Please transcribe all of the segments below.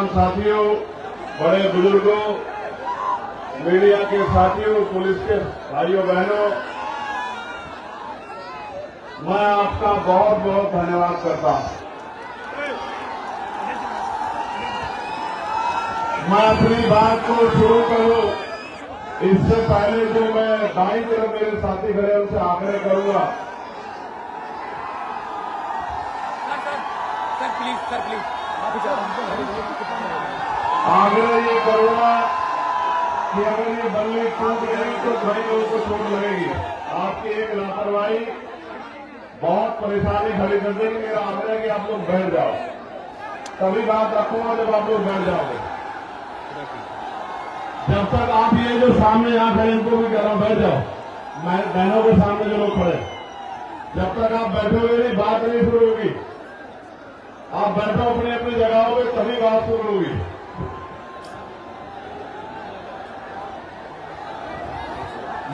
नौजवान साथियों, बड़े बुजुर्गों, मीडिया के साथियों, पुलिस के भाइयों बहनों, मैं आपका बहुत बहुत धन्यवाद करता हूं। मैं अपनी बात को शुरू करूं इससे पहले जो मैं दाईं तरफ मेरे साथी खड़े उनसे आग्रह करूंगा। सर प्लीज आग्रह ये करूंगा कि अगर ये बल्ली टूट गई तो कई लोगों को चोट लगेगी। आपकी एक लापरवाही बहुत परेशानी खड़ी कर देगी। मेरा आग्रह है कि आप लोग बैठ जाओ। तभी बात रखूंगा जब आप लोग बैठ जाओगे। जब तक आप ये जो सामने यहाँ खड़े इनको भी कह रहा हूं बैठ जाओ। मैं बहनों के सामने जो लोग खड़े, जब तक आप बैठोगे नहीं बात नहीं शुरू होगी। आप बैठो अपनी अपनी जगहों पे, तभी बात शुरू होगी।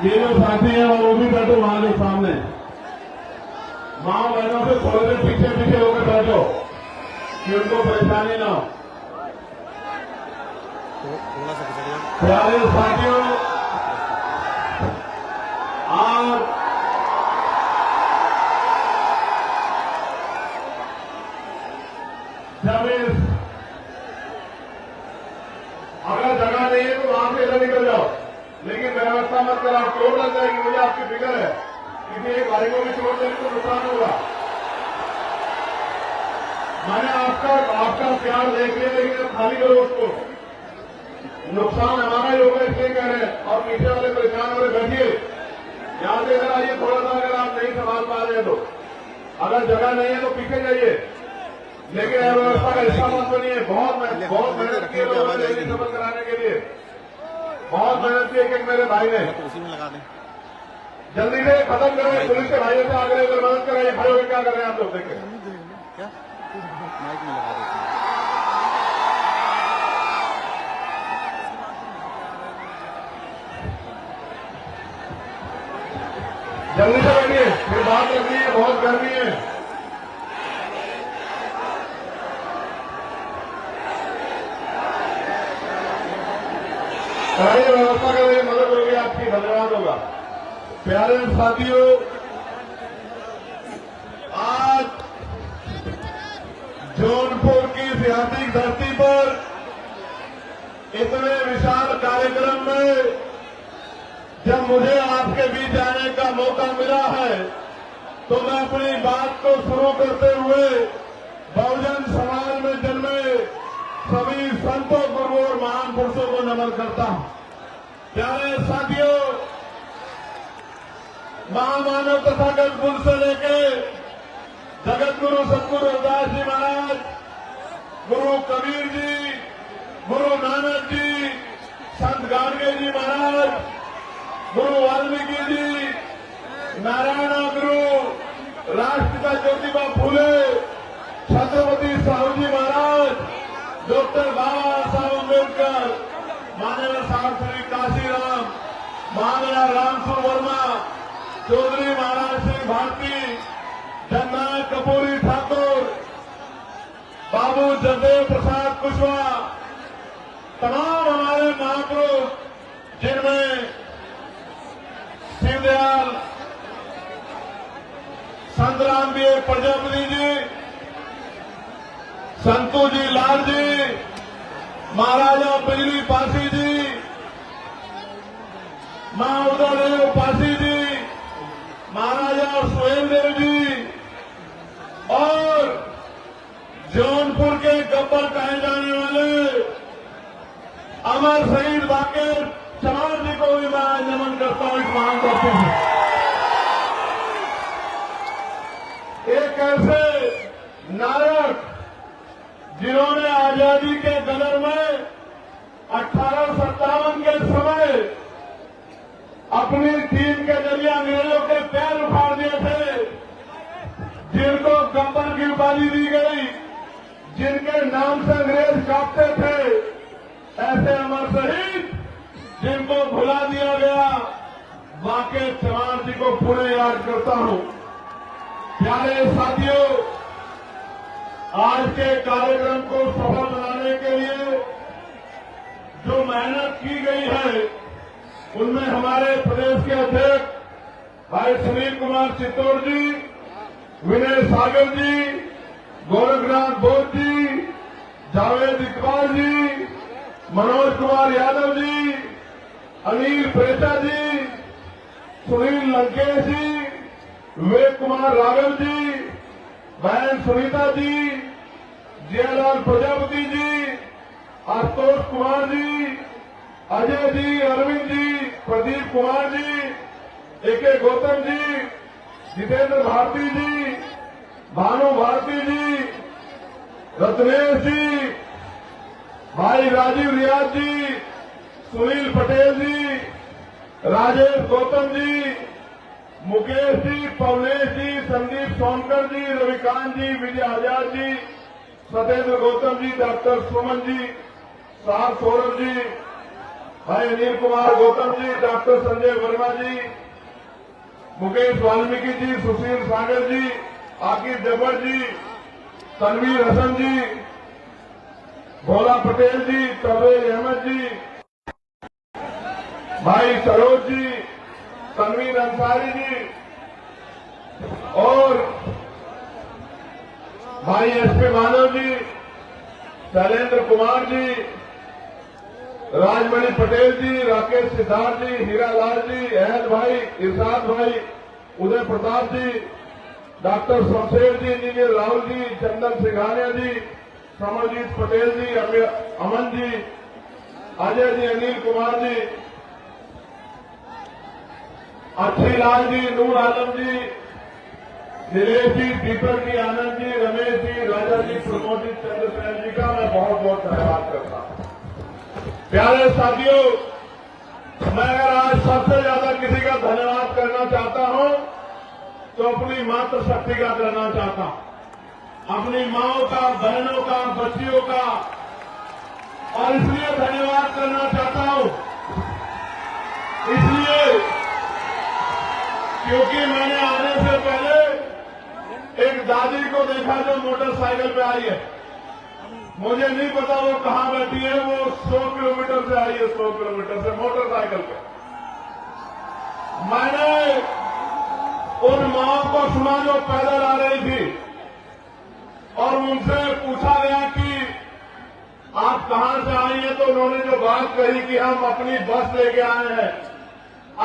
ये जो साथी है वो भी बैठो वहां जो सामने, मां बहनों से थोड़े देर पीछे पीछे होकर बैठो कि उनको परेशानी ना हो। प्यारे साथियों, आज जब अगर जगह नहीं है तो वहां से इधर निकल जाओ, लेकिन व्यवस्था मत करो। चोट लग जाएगी, मुझे आपकी फिक्र है। किसी एक भाई को भी चोट लगी तो नुकसान होगा। मैंने आपका प्यार देख लिया, लेकिन खाली करो उसको। नुकसान हमारा ही होगा इसलिए कह रहे हैं। और पीछे वाले परेशान हो रहे, बैठिए यहां से इधर आइए थोड़ा सा। अगर आप नहीं संभाल पा रहे हैं तो, अगर जगह नहीं है तो पीछे जाइए, लेकिन व्यवस्था का हिस्सा मत बनिए। बहुत मेहनत की लोगों ने रैली सफल कराने के लिए, बहुत मेहनत की एक मेरे भाई ने। उसी में लगा दें, जल्दी से खत्म करें। पुलिस के भाइयों से आगे अगर मदद कराइए। खड़े होकर क्या कर रहे हैं आप लोग, देखें क्या माइक में लगा देते हैं। जल्दी से बैठिए, फिर बात रखनी है, बहुत गर्मी है। कराइए, व्यवस्था कराइए, मदद होगी आपकी, धन्यवाद होगा। प्यारे साथियों, आज जौनपुर की ऐतिहासिक धरती पर इतने विशाल कार्यक्रम में जब मुझे आपके बीच आने का मौका मिला है, तो मैं अपनी बात को शुरू करते हुए बहुजन समाज में जन्मे सभी संतों, गुरुओं और महान पुरुषों को नमन करता हूं। प्यारे साथियों, महामानव तथागत गुरु से लेके जगत गुरु सतगुरु रविदास जी महाराज, गुरु कबीर जी, गुरु नानक जी, संत गाडगे जी महाराज, गुरु वाल्मीकि जी, नारायण गुरु, राष्ट्रपिता ज्योतिबा फूले, छत्रपति साहू जी महाराज, डॉक्टर बाबा साहब अम्बेडकर, माननीय साहब श्री काशीराम, माननीय रामसुर वर्मा, चौधरी महाराज सिंह भारती, जननायक कपूरी ठाकुर, बाबू जगदेव प्रसाद कुशवाहा, तमाम हमारे महापुरुष, जिनमें शिवदयाल, संत रामदेव प्रजापति जी, संतू जी लाल जी, महाराजा बिजली पासी जी, मां उदयदेव पासी जी, महाराजा सुहेलदेव जी और जौनपुर के गब्बर कहे जाने वाले अमर शहीद बाकेर चमार जी को भी मैं आज नमन करता हूं। इस महान करते हैं एक ऐसे नायक जिन्होंने आजादी के गदर में 1857 के समय अपनी टीम के जरिए अंग्रेजों के पैर उखाड़ दिए थे, जिनको गब्बर की उपाधि दी गई, जिनके नाम से अंग्रेज कांपते थे, ऐसे अमर शहीद जिनको भुला दिया गया, बाके चमार जी को पुणे याद करता हूं। प्यारे साथियों, आज के कार्यक्रम को सफल बनाने के लिए जो मेहनत की गई है, उनमें हमारे प्रदेश के अध्यक्ष भाई सुनील कुमार चित्तौड़ जी, विनय सागर जी, गोरखनाथ बोध जी, जावेद इकबाल जी, मनोज कुमार यादव जी, अनिल प्रेता जी, सुनील लंकेश जी, विवेक कुमार राघव जी, बहन सुनीता जी, जियालाल प्रजापति जी, आशुतोष कुमार जी, अजय जी, अरविंद जी, प्रदीप कुमार जी, ए.के. गौतम जी, जितेंद्र भारती जी, भानु भारती जी, रत्नेश जी, भाई राजीव रियाज जी, सुनील पटेल जी, राजेश गौतम जी, मुकेश जी, पवनेश जी, संदीप सोनकर जी, रविकांत जी, विजय आजाद जी, सत्येंद्र गौतम जी, डॉक्टर सुमन जी, साहब सौरभ जी, भाई अनिल कुमार गौतम जी, डॉक्टर संजय वर्मा जी, मुकेश वाल्मीकि जी, सुशील सागर जी, आकिब जब्बर जी, तनवीर हसन जी, भोला पटेल जी, तबरेज अहमद जी, भाई सरोज जी, तनवीर अंसारी जी और भाई एस.पी. मानव जी, शैलेंद्र कुमार जी, राजमणि पटेल जी, राकेश सिद्धार्थ जी, हीरालाल जी, अहद भाई, इरशाद भाई, उदय प्रताप जी, डॉक्टर शमशेर जी, इंजीनियर राहुल जी, चंदन सिंघानिया जी, समरजीत पटेल जी, अमन जी, अजय जी, अनिल कुमार जी, अच्छी लाल जी, नूर आलम जी, नीलेश जी, दीपक जी, आनंद जी, रमेश जी, राजा जी, प्रमोद जी, चंद्रसेन जी का मैं बहुत बहुत धन्यवाद करता हूं। प्यारे साथियों, मैं अगर आज सबसे ज्यादा किसी का धन्यवाद करना चाहता हूं तो अपनी मातृशक्ति का करना चाहता हूं, अपनी माओं का, बहनों का, बच्चियों का, और इसलिए धन्यवाद करना चाहता हूं इसलिए क्योंकि मैंने आने से पहले एक दादी को देखा जो मोटरसाइकिल पे आई है। मुझे नहीं पता वो कहां बैठी है, वो 100 किलोमीटर से आई है, 100 किलोमीटर से मोटरसाइकिल पे। मैंने उन माओं को सुना जो पैदल आ रही थी और उनसे पूछा गया कि आप कहां से आई हैं, तो उन्होंने जो बात कही कि हम अपनी बस लेके आए हैं,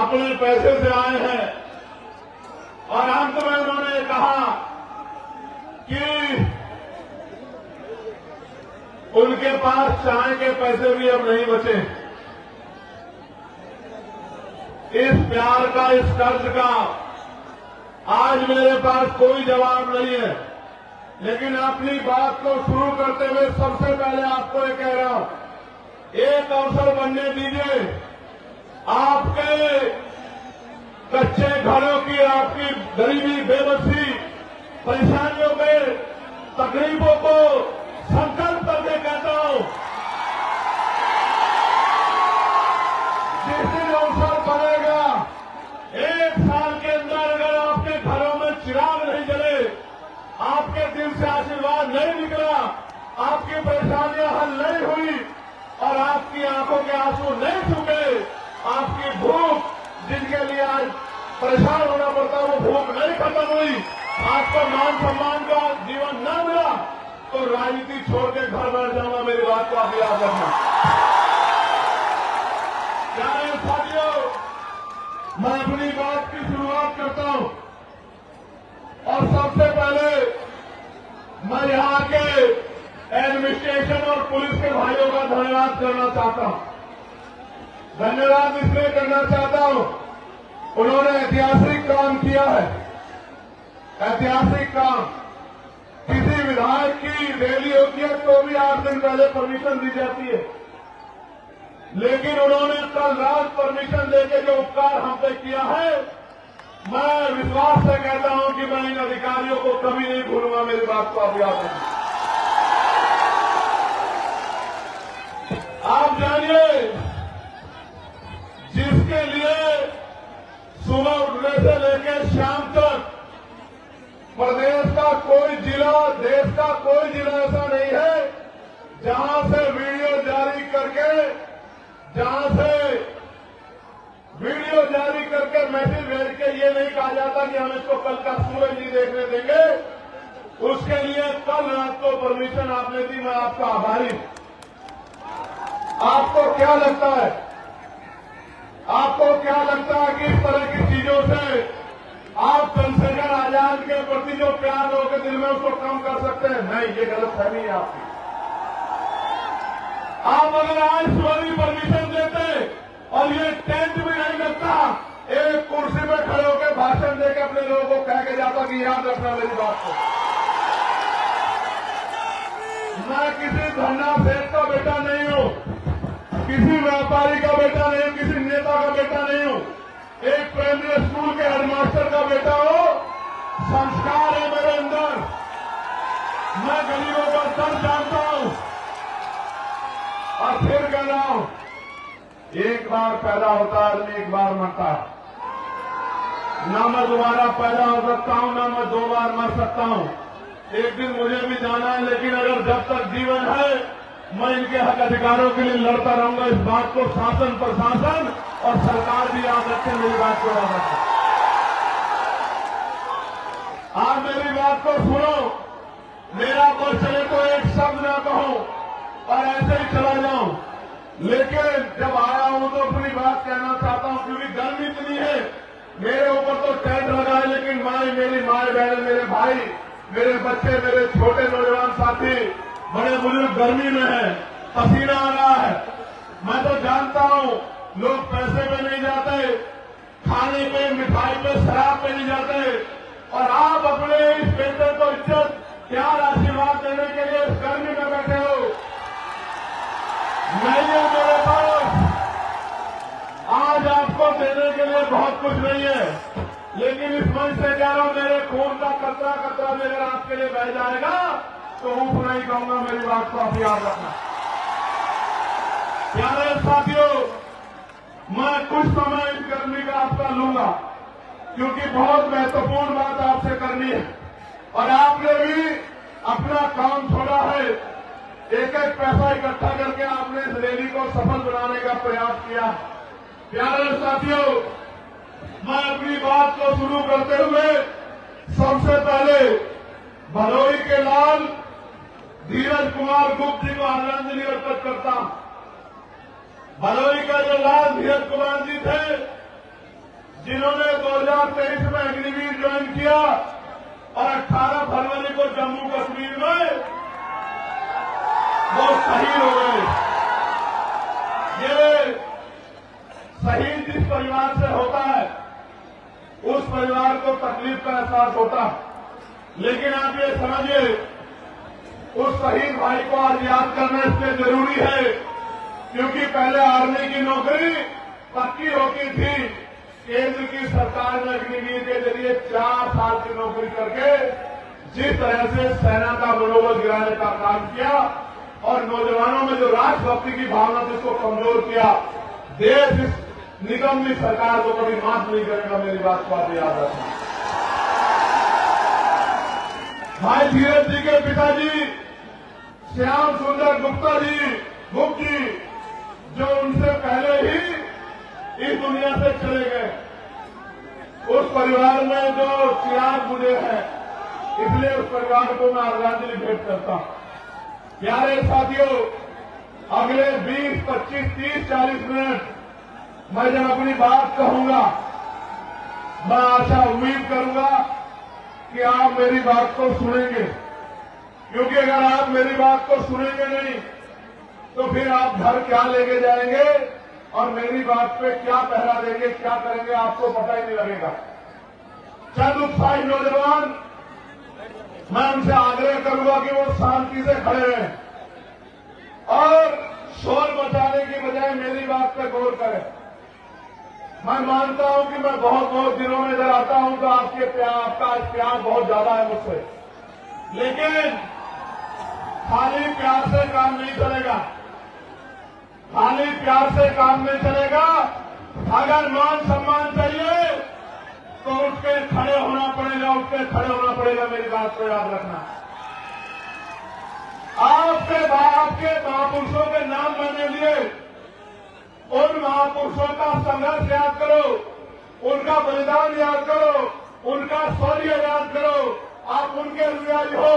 अपने पैसे से आए हैं, और अंत में उन्होंने कहा कि उनके पास चाय के पैसे भी अब नहीं बचे। इस प्यार का, इस कर्ज का आज मेरे पास कोई जवाब नहीं है, लेकिन अपनी बात को शुरू करते हुए सबसे पहले आपको ये कह रहा हूं, एक अवसर बनने दीजिए। आपके कच्चे घरों की, आपकी गरीबी, बेबसी, परेशानियों में, तकलीफों को संकल्प करके कहता हूं, जिस दिन अवसर बनेगा, 1 साल के अंदर अगर आपके घरों में चिराग नहीं जले, आपके दिल से आशीर्वाद नहीं निकला, आपकी परेशानियां हल नहीं हुई और आपकी आंखों के आंसू नहीं सूखे, आपकी भूख, जिनके लिए आज परेशान होना पड़ता, वो भूख नहीं खत्म हुई, आपको मान सम्मान का जीवन न मिला, तो राजनीति छोड़ के घर बैठ जाऊंगा। मेरी बात को आप याद रखना। प्यारे साथियों, मैं अपनी बात की शुरुआत करता हूं और सबसे पहले मैं यहां के एडमिनिस्ट्रेशन और पुलिस के भाइयों का धन्यवाद करना चाहता हूं। धन्यवाद इसलिए करना चाहता हूं, उन्होंने ऐतिहासिक काम किया है, ऐतिहासिक काम। किसी विधायक की रैली होती है तो भी 8 दिन पहले परमिशन दी जाती है, लेकिन उन्होंने कल रात परमिशन देके जो उपकार हम पे किया है, मैं विश्वास से कहता हूं कि मैं इन अधिकारियों को कभी नहीं भूलूंगा। मेरी बात को आप याद रखें। आप जानिए, जिसके लिए सुबह उठने से लेकर शाम तक प्रदेश का कोई जिला, देश का कोई जिला जहां से वीडियो जारी करके मैसेज भेज के ये नहीं कहा जाता कि हम इसको कल का सूरज नहीं देखने देंगे, उसके लिए कल रात को परमिशन आपने दी, मैं आपका आभारी हूं। आपको क्या लगता है कि इस तरह की चीजों से आप चंद्रशेखर आजाद के प्रति जो प्यार लोगों के दिल में उसको कम कर सकते हैं? नहीं, ये गलतफहमी है आपकी। आप अगर आज सुबह परमिशन देते और ये टेंट भी नहीं लगता, एक कुर्सी पे खड़े होकर भाषण देकर अपने लोगों को कह के जाता कि याद रखना मेरी बात को। मैं किसी धरना सेठ का बेटा नहीं हूं, किसी व्यापारी का बेटा नहीं हूं, किसी नेता का बेटा नहीं हूं, एक प्राइमरी स्कूल के हेडमास्टर का बेटा हूं। संस्कार है मेरे अंदर, मैं गरीबों का दर्द जानता हूं। और फिर कह रहा हूं, एक बार पैदा होता है आदमी, एक बार मरता है। ना मैं दोबारा पैदा हो सकता हूं, ना मैं 2 बार मर सकता हूं। एक दिन मुझे भी जाना है, लेकिन अगर जब तक जीवन है मैं इनके हक अधिकारों के लिए लड़ता रहूंगा। इस बात को शासन, प्रशासन और सरकार भी याद रखें, मेरी बात को याद रखें। आप मेरी बात को सुनो, मेरा पर चले तो एक शब्द ना कहूं और ऐसे ही चला जाऊं, लेकिन जब आया हूं तो अपनी बात कहना चाहता हूं, क्योंकि गर्मी इतनी है। मेरे ऊपर तो टेंट लगा है, लेकिन मेरी माए बहन, मेरे भाई, मेरे बच्चे, मेरे छोटे नौजवान साथी बड़े बुजुर्ग गर्मी में है, पसीना आ रहा है। मैं तो जानता हूं लोग पैसे पे नहीं जाते, खाने पे, मिठाई पे, शराब पे नहीं जाते, और आप अपने इस बेटे को इज्जत, प्यार, आशीर्वाद देने के लिए इस गर्मी में बैठे हो। नहीं है मेरे पास आज आपको देने के लिए बहुत कुछ नहीं है, लेकिन इस मंच से कह रहा हूं, मेरे खून का कतरा कतरा भी अगर आपके लिए बह जाएगा तो ऊप नहीं कहूंगा, मेरी बात को आप याद रखना। प्यारे साथियों, मैं कुछ समय इस गर्मी का आपका लूंगा, क्योंकि बहुत महत्वपूर्ण बात आपसे करनी है, और आपने भी अपना काम छोड़ा है। एक एक पैसा इकट्ठा करके आपने इस रैली को सफल बनाने का प्रयास किया। प्यारे साथियों, मैं अपनी बात को शुरू करते हुए सबसे पहले भदोही के लाल धीरज कुमार गुप्त जी को आदरांजलि अर्पित करता हूं। भदोही का जो लाल धीरज कुमार जी थे, जिन्होंने 2023 में अग्निवीर ज्वाइन किया और 18 फरवरी को जम्मू कश्मीर में वो शहीद हो गए। ये शहीद जिस परिवार से होता है, उस परिवार को तकलीफ का एहसास होता है, लेकिन आप ये समझिए, उस शहीद भाई को आज याद करना इसलिए जरूरी है क्योंकि पहले आर्मी की नौकरी पक्की होती थी। केंद्र की सरकार ने अग्निवीर के जरिए 4 साल की नौकरी करके जिस तरह से सेना का मनोबल गिराने का काम किया और नौजवानों में जो राष्ट्रभक्ति की भावना थी उसको कमजोर किया, देश इस निगम की सरकार को कभी माफ नहीं करेगा, मेरी बात को आप याद रखना। भाई धीरज जी के पिताजी श्याम सुंदर गुप्त जी, जो उनसे पहले ही इस दुनिया से चले गए, उस परिवार में जो चिराग बुझे हैं, इसलिए उस परिवार को मैं आदरांजलि भेंट करता हूं। प्यारे साथियों, अगले 20, 25, 30, 40 मिनट मैं जब अपनी बात कहूंगा, मैं आशा उम्मीद करूंगा कि आप मेरी बात को सुनेंगे, क्योंकि अगर आप मेरी बात को सुनेंगे नहीं तो फिर आप घर क्या लेके जाएंगे और मेरी बात पे क्या पहरा देंगे, क्या करेंगे, आपको पता ही नहीं लगेगा। चंद उत्साही नौजवान, मैं उनसे आग्रह करूंगा कि वो शांति से खड़े रहें और शोर मचाने की बजाय मेरी बात पे गौर करें। मैं मानता हूं कि मैं बहुत दिनों में इधर आता हूं तो आपका प्यार बहुत ज्यादा है मुझसे, लेकिन खाली प्यार से काम नहीं चलेगा, खाली प्यार से काम नहीं चलेगा। अगर मान सम्मान चाहिए तो उठ के खड़े होना पड़ेगा, मेरी बात को याद रखना। आपके आपके महापुरुषों के नाम मैंने लिए, उन महापुरुषों का संघर्ष याद करो, उनका बलिदान याद करो, उनका शौर्य याद करो। आप उनके अनुयायी हो,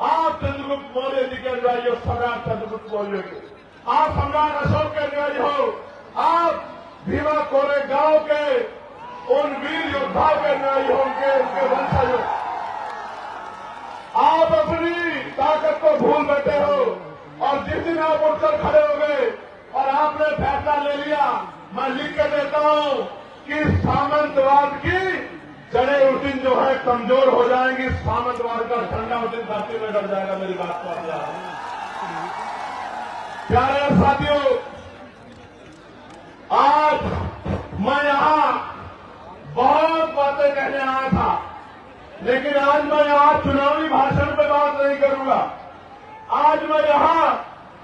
आप चंद्रगुप्त मौर्य जी के अनुयायी हो, सम्राट चंद्रगुप्त मौर्य के। आप सम्राट अशोक के अनुयायी हो, आप भीमा कोरेगांव के उन वीर योद्धाओं के अनुयायी हो, उनके वंशज हो। आप अपनी ताकत को भूल बैठे हो, और जिस दिन आप उठकर खड़े हो गए और आपने फैसला ले लिया, मैं लिख के देता हूं कि सामंतवाद की जड़ें उस दिन जो है कमजोर हो जाएंगी, सामंतवाद का झंडा उस दिन धरती में गड़ जाएगा। मेरी बात को समझा। प्यारे साथियों, आज मैं यहां बहुत बातें कहने आया था, लेकिन आज मैं यहां चुनावी भाषण पे बात नहीं करूंगा। आज मैं यहां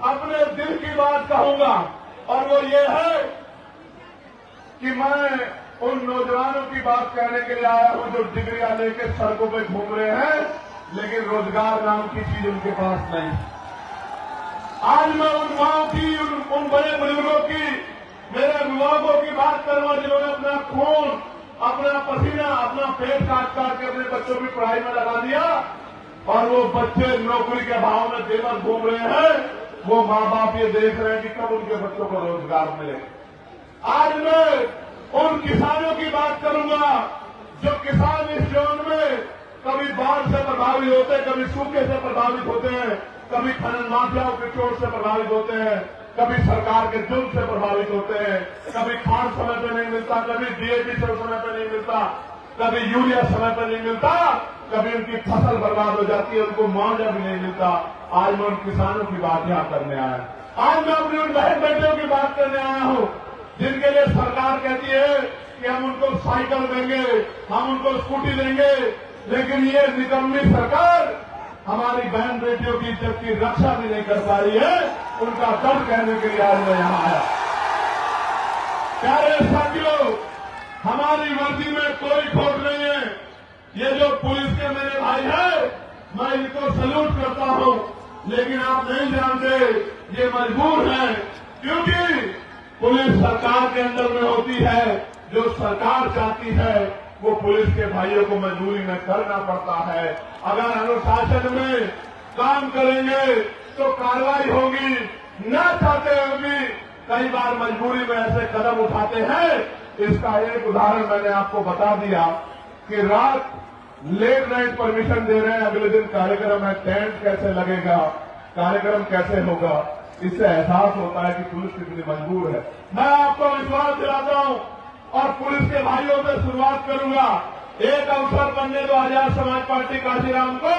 अपने दिल की बात कहूंगा, और वो ये है कि मैं उन नौजवानों की बात कहने के लिए आया हूं जो डिग्रियां लेकर सड़कों पे घूम रहे हैं, लेकिन रोजगार नाम की चीज उनके पास नहीं। आज मैं उन माओं की, उन बड़े बुजुर्गों की, मेरे अभिभावकों की बात करूंगा जिन्होंने अपना खून, अपना पसीना, अपना पेट काट काट के अपने बच्चों की पढ़ाई में लगा दिया, और वो बच्चे नौकरी के अभाव में बेघर घूम रहे हैं। वो माँ बाप ये देख रहे हैं कि कब उनके बच्चों को रोजगार मिले। आज मैं उन किसानों की बात करूंगा जो किसान इस जोन में कभी बाढ़ से प्रभावित होते हैं, कभी सूखे से प्रभावित होते हैं, कभी खनन माफियाओं के चोट से प्रभावित होते हैं, कभी सरकार के जुल्म से प्रभावित होते हैं, कभी खाद समय पर नहीं मिलता, कभी डीएपी समय पर नहीं मिलता, कभी यूरिया समय पर नहीं मिलता, कभी उनकी फसल बर्बाद हो जाती है, उनको मुआवजा भी नहीं मिलता। आज मैं उन किसानों की बात यहां करने आया। आज मैं अपनी उन बहन बेटियों की बात करने आया हूं जिनके लिए सरकार कहती है कि हम उनको साइकिल देंगे, हम उनको स्कूटी देंगे, लेकिन ये निकम्मी सरकार हमारी बहन बेटियों की इज्जत की रक्षा भी नहीं कर पा रही है। उनका दर्द कहने के लिए आज मैं यहां आया। प्यारे साथियों, हमारी वर्दी में कोई खोट नहीं है। ये जो पुलिस के मेरे भाई हैं, मैं इनको सैल्यूट करता हूं, लेकिन आप नहीं जानते ये मजबूर हैं, क्योंकि पुलिस सरकार के अंदर में होती है। जो सरकार चाहती है वो पुलिस के भाइयों को मजबूरी में करना पड़ता है। अगर अनुशासन में काम करेंगे तो कार्रवाई होगी, न चाहते हुए भी कई बार मजबूरी में ऐसे कदम उठाते हैं। इसका एक उदाहरण मैंने आपको बता दिया कि रात लेट नाइट परमिशन दे रहे हैं, अगले दिन कार्यक्रम है, टेंट कैसे लगेगा, कार्यक्रम कैसे होगा। इससे एहसास होता है कि पुलिस कितनी मजबूर है। मैं आपको विश्वास दिलाता हूं और पुलिस के भाइयों से शुरुआत करूंगा। एक अवसर बनने दो आजाद समाज पार्टी काशीराम को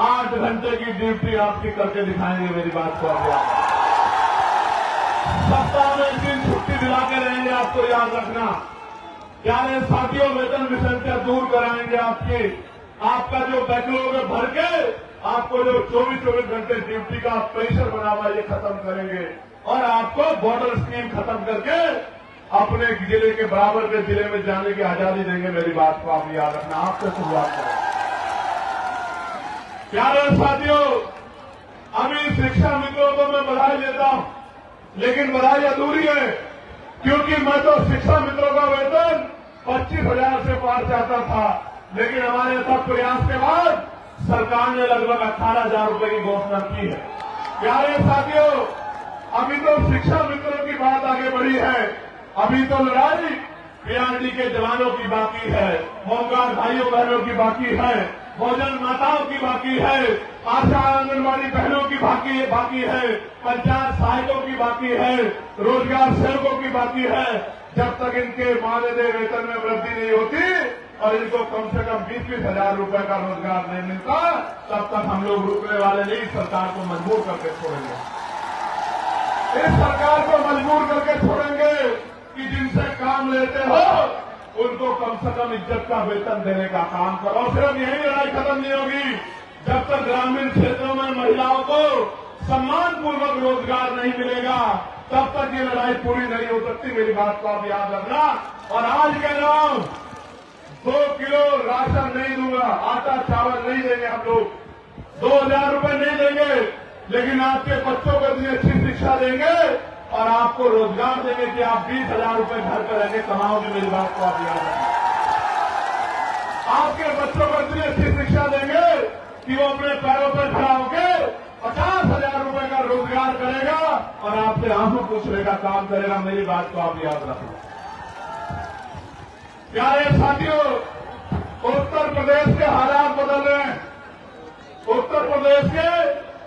8 घंटे की ड्यूटी आपकी करके दिखाएंगे। मेरी बात को सप्ताह में 1 दिन छुट्टी दिला के रहेंगे, आपको याद रखना। प्यारे साथियों, वेतन मिशन से दूर कराएंगे आपका जो बैकलॉग है भर के, आपको जो 24 घंटे ड्यूटी का प्रेशर बना हुआ ये खत्म करेंगे, और आपको बॉर्डर स्कीम खत्म करके अपने जिले के बराबर के जिले में जाने की आजादी देंगे। मेरी बात को आप याद रखना। आपसे शुरुआत करें। प्यारे साथियों, अभी शिक्षा मित्रों को मैं बधाई देता हूं, लेकिन बधाई अधूरी है, क्योंकि मैं तो शिक्षा मित्रों का वेतन 25,000 से पार जाता था, लेकिन हमारे सब प्रयास के बाद सरकार ने लगभग 18,000 रुपए की घोषणा की है। प्यारे साथियों, अभी तो शिक्षा मित्रों की बात आगे बढ़ी है, अभी तो लड़ाई पीआरडी के जवानों की बाकी है, होमगार्ड भाइयों बहनों की बाकी है, भोजन माताओं की बाकी है, आशा आंगनबाड़ी बहनों की बाकी है, पंचायत सहायकों की बाकी है, रोजगार सेवकों की बाकी है। जब तक इनके मानदेय वेतन में वृद्धि नहीं होती और इनको कम से कम 20-20 हजार रुपए का रोजगार नहीं मिलता, तब तक हम लोग रुकने वाले नहीं, सरकार को मजबूर करके छोड़ेंगे। इस सरकार को मजबूर करके छोड़ेंगे कि जिनसे काम लेते हो उनको कम से कम इज्जत का वेतन देने का काम करो। सिर्फ यही लड़ाई खत्म नहीं होगी जब तक ग्रामीण क्षेत्रों में महिलाओं को सम्मानपूर्वक रोजगार नहीं मिलेगा, तब तक ये लड़ाई पूरी नहीं हो सकती। मेरी बात को आप याद रखना। और आज कह रहा हूं, 2 किलो राशन नहीं दूंगा, आटा चावल नहीं देंगे हम लोग, 2,000 रुपए नहीं देंगे, लेकिन आपके बच्चों को इतनी अच्छी शिक्षा देंगे और आपको रोजगार देंगे कि आप 20,000 रुपए घर पर रहकर कमाओगे। मेरी बात को आप याद रखें। आपके बच्चों को इतनी अच्छी शिक्षा देंगे कि वो अपने पैरों पर खड़ा होकर 50,000 रुपए का रोजगार करेगा और आपसे आंसू पूछने का काम करेगा। मेरी बात को आप याद रखें। प्यारे साथियों, उत्तर प्रदेश के हालात बदल रहे हैं। उत्तर प्रदेश के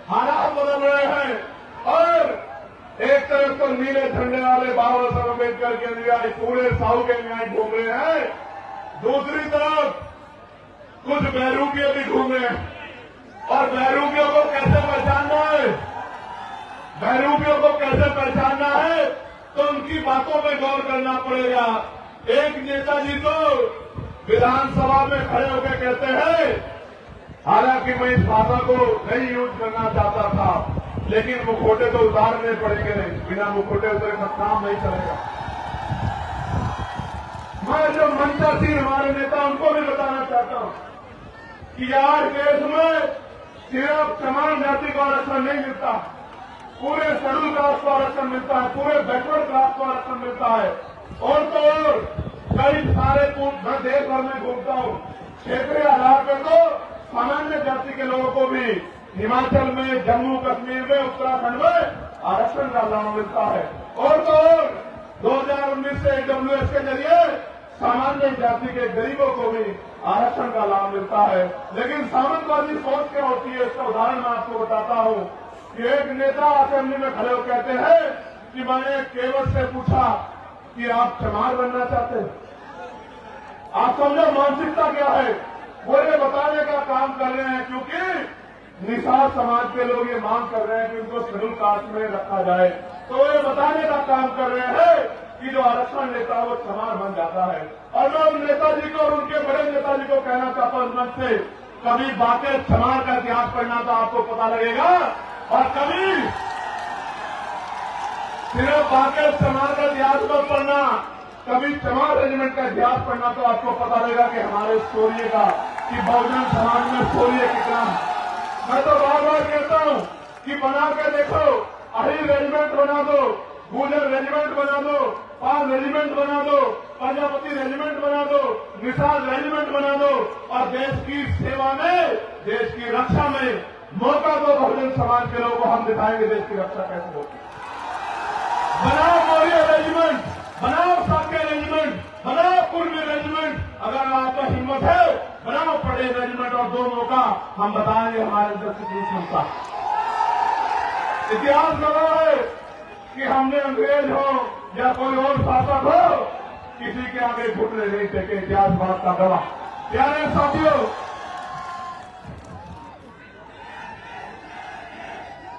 हालात बदल रहे हैं और एक तरफ तो नीले झंडे वाले बाबा साहब अम्बेडकर के अनुयायी पूरे साउथ के अनुयायी घूम रहे हैं, दूसरी तरफ कुछ बहरूपिये भी घूम रहे हैं। और बहरूपियों को कैसे पहचानना है, बहरूपियों को कैसे पहचानना है, तो उनकी बातों में गौर करना पड़ेगा। एक नेताजी तो विधानसभा में खड़े होकर कहते हैं, हालांकि मैं इस भाषा को नहीं यूज करना चाहता था, लेकिन मुखौटे तो उतारने पड़ेंगे, बिना मुखौटे उतरे का काम नहीं चलेगा। मैं जो मंचासीन हमारे नेता उनको भी बताना चाहता हूं कि आज देश में सिर्फ चमार जाति को आरक्षण नहीं मिलता, पूरे शेड्यूल कास्ट को आरक्षण मिलता है, पूरे बैकवर्ड कास्ट को आरक्षण मिलता है। और तो और कई सारे मैं देश भर में घूमता हूं, क्षेत्रीय आधार पर तो सामान्य जाति के लोगों को भी हिमाचल में, जम्मू कश्मीर में, उत्तराखंड में आरक्षण का लाभ मिलता है। और तो और 2019 से AWS के जरिए सामान्य जाति के गरीबों को भी आरक्षण का लाभ मिलता है। लेकिन सामंतवादी सोच क्या होती है, इसका उदाहरण मैं आपको बताता हूं कि एक नेता असेंबली में खड़े होकर कहते हैं कि मैंने केवल से पूछा कि आप चमार बनना चाहते हैं। आप समझो मानसिकता क्या है, वो ये बताने का काम कर रहे हैं, क्योंकि निषाद समाज के लोग ये मांग कर रहे हैं कि उनको शेड्यूल कास्ट में रखा जाए, तो ये बताने का काम कर रहे हैं कि जो आरक्षण लेता है वो चमार बन जाता है। और मैं उन नेताजी को और उनके बड़े नेताजी को कहना चाहता हूं मंच से, कभी बातें चमार का इतिहास पढ़ना तो आपको पता लगेगा, और कभी सिर्फ बातें चमार का इतिहास मत पढ़ना, कभी चमार रेजिमेंट का इतिहास पढ़ना तो आपको पता लगेगा कि हमारे शौर्य का, कि बहुजन समाज में शौर्य कितना। मैं तो बार बार कहता हूं कि बना के देखो, अहिर रेजिमेंट बना दो, गुजर रेजिमेंट बना दो, पाल रेजिमेंट बना दो, प्रजापति रेजिमेंट बना दो, निषाद रेजिमेंट बना दो, और देश की सेवा में, देश की रक्षा में मौका दो बहुजन समाज के लोगों को, हम दिखाएंगे देश की रक्षा कैसे होती है। बनाओ मौर्य रेजिमेंट, बनाओ साक्य रेजिमेंट, बनाओ पूर्वी रेजिमेंट, अगर आपका हिम्मत है बनाओ पटेल रेजिमेंट, और दोनों का हम बताएंगे हमारे अंदर कितनी क्षमता। इतिहास गवाह है कि हमने अंग्रेज हो या कोई और शासक हो, किसी के आगे घुटने नहीं टेके, इतिहास बात का गवाह। प्यारे साथियों,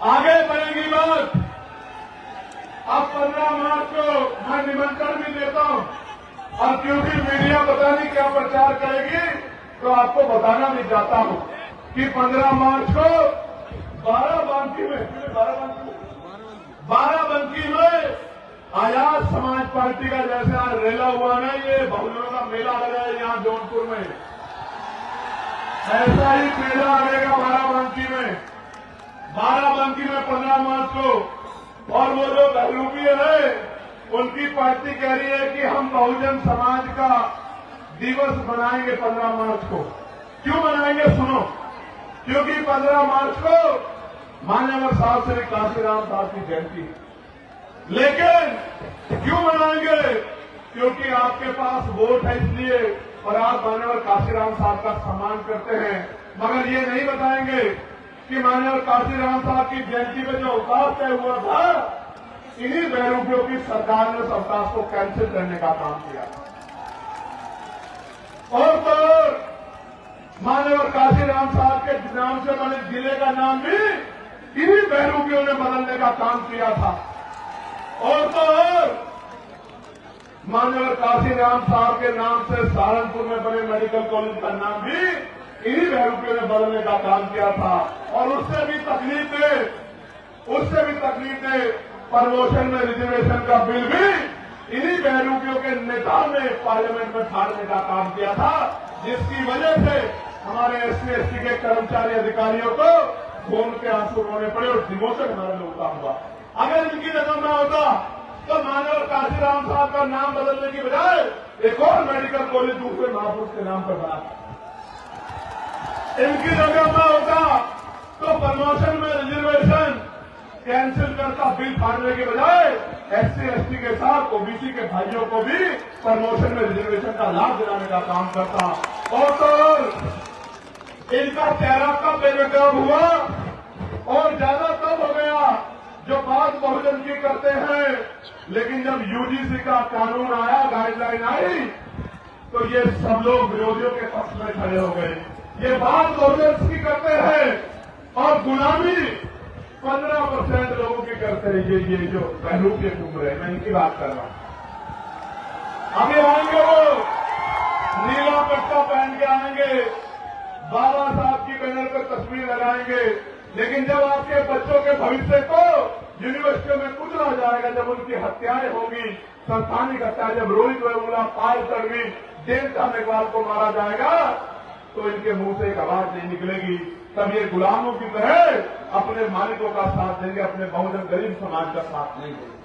आगे बढ़ेगी बात। अब 15 मार्च को मैं निमंत्रण भी देता हूं, और क्योंकि मीडिया पता नहीं क्या प्रचार करेगी, तो आपको बताना भी चाहता हूं कि 15 मार्च को बाराबंकी में आजाद समाज पार्टी का जैसे आज रेला हुआ ना, ये बहुजनों का मेला लगा है यहां जौनपुर में, ऐसा ही मेला लगेगा बाराबंकी में। बाराबंकी में 15 मार्च को, और वो जो बहरूपिये है उनकी पार्टी कह रही है कि हम बहुजन समाज का दिवस मनाएंगे 15 मार्च को। क्यों मनाएंगे सुनो, क्योंकि 15 मार्च को मान्यवर साहब श्री काशीराम साहब की जयंती है। लेकिन क्यों मनाएंगे, क्योंकि आपके पास वोट है इसलिए, और आप मान्यवर काशीराम साहब का सम्मान करते हैं। मगर ये नहीं बताएंगे कि मान्यवर काशीराम साहब की जयंती में जो अवकाश तय हुआ था, इन्हीं बहरूपियों की सरकार ने उस अवकाश को कैंसिल करने का काम किया। और तो मान्यवर काशीराम साहब के नाम से बने जिले का नाम भी इन्हीं बहरूपियों ने बदलने का काम किया था। और तो मान्यवर काशीराम साहब के नाम से सहारनपुर में बने मेडिकल कॉलेज का नाम भी इन्हीं बहरूपियों ने बदलने का काम किया था। और उससे भी तकलीफ दे प्रमोशन में रिजर्वेशन का बिल भी इन्हीं बहरूपियों के नेताओं ने पार्लियामेंट में फाड़ने का काम किया था, जिसकी वजह से हमारे SC/ST के कर्मचारी अधिकारियों को खून के आंसू रोने पड़े और डिमोशन हमारे लोग का हुआ। अगर इनकी जगह में होता तो मानव काशीराम साहब का नाम बदलने की बजाय एक और मेडिकल कॉलेज दूसरे महापुरुष के नाम पर बना। इनकी जगह में होता तो प्रमोशन में रिजर्वेशन कैंसिल करता, बिल फाड़ने के बजाय एससी एसटी के साथ ओबीसी के भाइयों को भी प्रमोशन में रिजर्वेशन का लाभ दिलाने का काम करता। और तो इनका चेहरा कब बेनकाब हुआ और ज्यादा कब हो गया जो बात बहुजन की करते हैं, लेकिन जब यूजीसी का कानून आया, गाइडलाइन आई, तो ये सब लोग विरोधियों के पक्ष में खड़े हो गए। ये बात बहुजन की करते हैं और गुलामी 15% लोगों की करते हैं। ये जो बहरूप के टुकड़े, मैं इनकी बात कर रहा हूं। अभी आएंगे वो नीला पट्टा पहन के आएंगे, बाबा साहब की बैनर पर तस्वीर लगाएंगे, लेकिन जब आपके बच्चों के भविष्य को यूनिवर्सिटियों में कुचला जाएगा, जब उनकी हत्याएं होंगी, संस्थानिक हत्या, जब रोहित वेमुला, पायल तड़वी, देवता मेघवाल को मारा जाएगा, तो इनके मुंह से एक आवाज नहीं निकलेगी। तब ये गुलामों की तरह अपने मालिकों का साथ देंगे, अपने बहुजन गरीब समाज का साथ नहीं देंगे।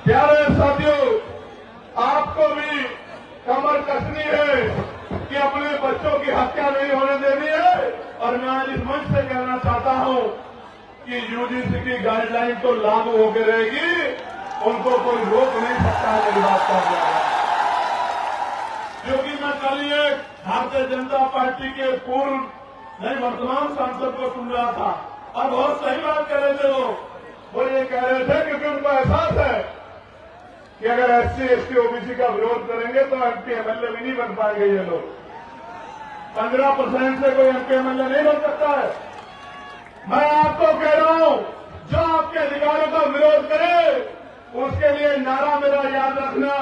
प्यारे साथियों, आपको भी कमर कसनी है कि अपने बच्चों की हत्या नहीं होने देनी है। और मैं आज इस मंच से कहना चाहता हूं कि यूजीसी की गाइडलाइन तो लागू होकर रहेगी, उनको कोई रोक नहीं सकता है। मेरी बात कर रहा है क्योंकि मैं कल ये भारतीय जनता पार्टी के पूर्व नहीं वर्तमान सांसद को सुन रहा था और बहुत सही बात कह रहे थे। वो ये कह रहे थे क्योंकि उनको एहसास है कि अगर एससी एसटी ओबीसी का विरोध करेंगे तो एमपी एमएलए भी नहीं बन पाएंगे ये लोग। 15% से कोई एमपी एमएलए नहीं बन सकता है। मैं आपको कह रहा हूं, जो आपके अधिकारों का विरोध करे उसके लिए नारा मेरा याद रखना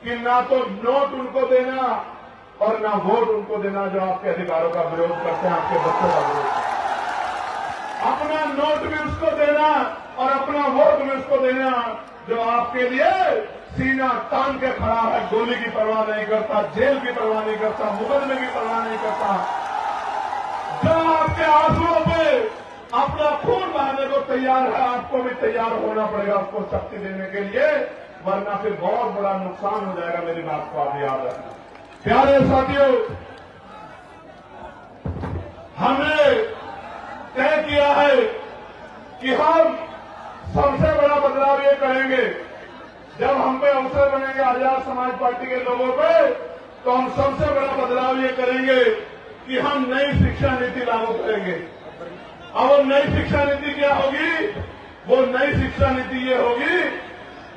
कि ना तो नोट उनको देना और ना वोट उनको देना जो आपके अधिकारों का विरोध करते हैं, आपके बच्चों का विरोध। अपना नोट भी उसको देना और अपना वोट भी उसको देना जो आपके लिए सीना तान के खड़ा है, गोली की परवाह नहीं करता, जेल की परवाह नहीं करता, मुकदमे की परवाह नहीं करता, जो आपके आंसुओं पे अपना खून बहाने को तैयार है। आपको भी तैयार होना पड़ेगा उसको शक्ति देने के लिए, वरना फिर बहुत बड़ा नुकसान हो जाएगा। मेरी बात को आप याद रखना। प्यारे साथियों, हमने तय किया है कि हम सबसे बड़ा बदलाव ये करेंगे, जब हम पे अवसर बनेंगे आजाद समाज पार्टी के लोगों पे, तो हम सबसे बड़ा बदलाव ये करेंगे कि हम नई शिक्षा नीति लागू करेंगे। अब वो नई शिक्षा नीति क्या होगी? वो नई शिक्षा नीति ये होगी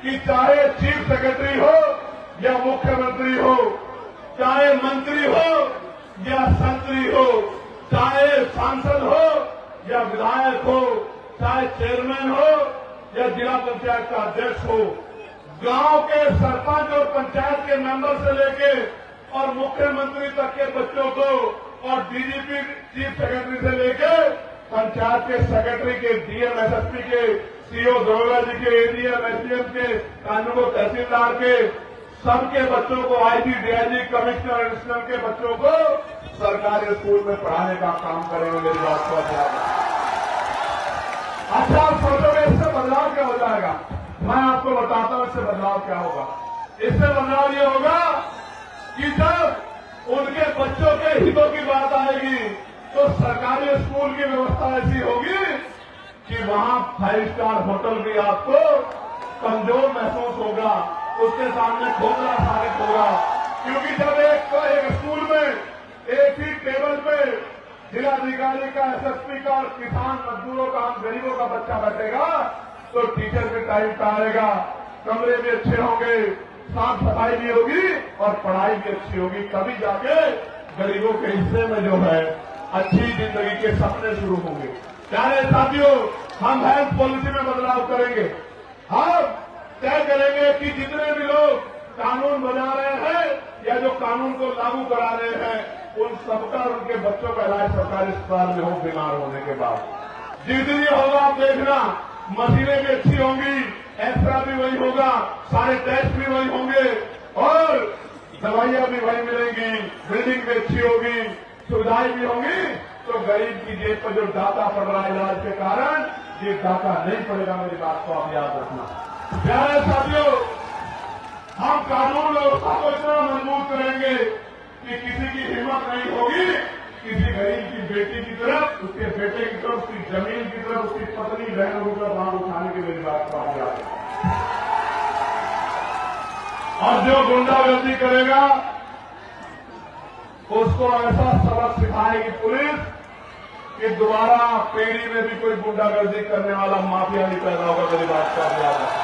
कि चाहे चीफ सेक्रेटरी हो या मुख्यमंत्री हो, चाहे मंत्री हो या संतरी हो, चाहे सांसद हो या विधायक हो, चाहे चेयरमैन हो या जिला पंचायत का अध्यक्ष हो, गांव के सरपंच और पंचायत के मेंबर से लेके और मुख्यमंत्री तक के बच्चों को और डीजीपी चीफ सेक्रेटरी से लेके पंचायत के सेक्रेटरी के, डीएम एसएसपी के, सीओ दरोगा जी के, एडीएम एसडीएम के, कानून तहसीलदार के, सबके बच्चों को, आईजी डीआईजी कमिश्नर एडिशनल के बच्चों को सरकारी स्कूल में पढ़ाने का काम करेंगे। मेरी बात को अच्छा आप सोचोगे इससे बदलाव क्या हो जाएगा? मैं आपको बताता हूं इससे बदलाव क्या होगा। इससे बदलाव ये होगा कि जब उनके बच्चों के हितों की बात आएगी तो सरकारी स्कूल की व्यवस्था ऐसी होगी कि वहां 5 स्टार होटल भी आपको कमजोर महसूस होगा, उसके सामने खोखला साबित होगा। क्योंकि जब एक स्कूल में एक ही टेबल पे जिलाधिकारी का, एसएसपी का, किसान मजदूरों का, गरीबों का बच्चा बैठेगा तो टीचर भी टाइम पे आएगा, कमरे भी अच्छे होंगे, साफ सफाई भी होगी और पढ़ाई भी अच्छी होगी। तभी जाके गरीबों के हिस्से में जो है अच्छी जिंदगी के सपने शुरू होंगे। प्यारे साथियों, हम हेल्थ पॉलिसी में बदलाव करेंगे। हम तय करेंगे कि जितने भी लोग कानून बना रहे हैं या जो कानून को लागू करा रहे हैं, उन सबका उनके बच्चों का इलाज सरकारी अस्पताल में हो बीमार होने के बाद। जितनी होगा आप देखना, मशीनें भी अच्छी होंगी, एक्सरा भी वही होगा, सारे टेस्ट भी वही होंगे और दवाइयां भी वही मिलेंगी, बिल्डिंग भी अच्छी होगी, सुविधाएं भी होंगी तो गरीब की जेब पर जो डाका पड़ रहा है इलाज के कारण, ये डाका नहीं पड़ेगा। मेरी बात को आप याद रखना। प्यारे साथियों, हम कानून व्यवस्था को इतना मजबूत करेंगे कि किसी की हिम्मत नहीं होगी किसी गरीब की बेटी की तरफ, उसके बेटे की तरफ, उसकी जमीन की तरफ, उसकी पत्नी बहनों की तरफ हाथ उठाने की। मेरी बात को आप याद रखना। और जो गुंडागर्दी करेगा उसको ऐसा सबक सिखाएगी पुलिस कि दोबारा पीढ़ी में भी कोई गुंडागर्दी करने वाला माफिया नहीं पैदा होगा। मेरी बात को आप याद रखना।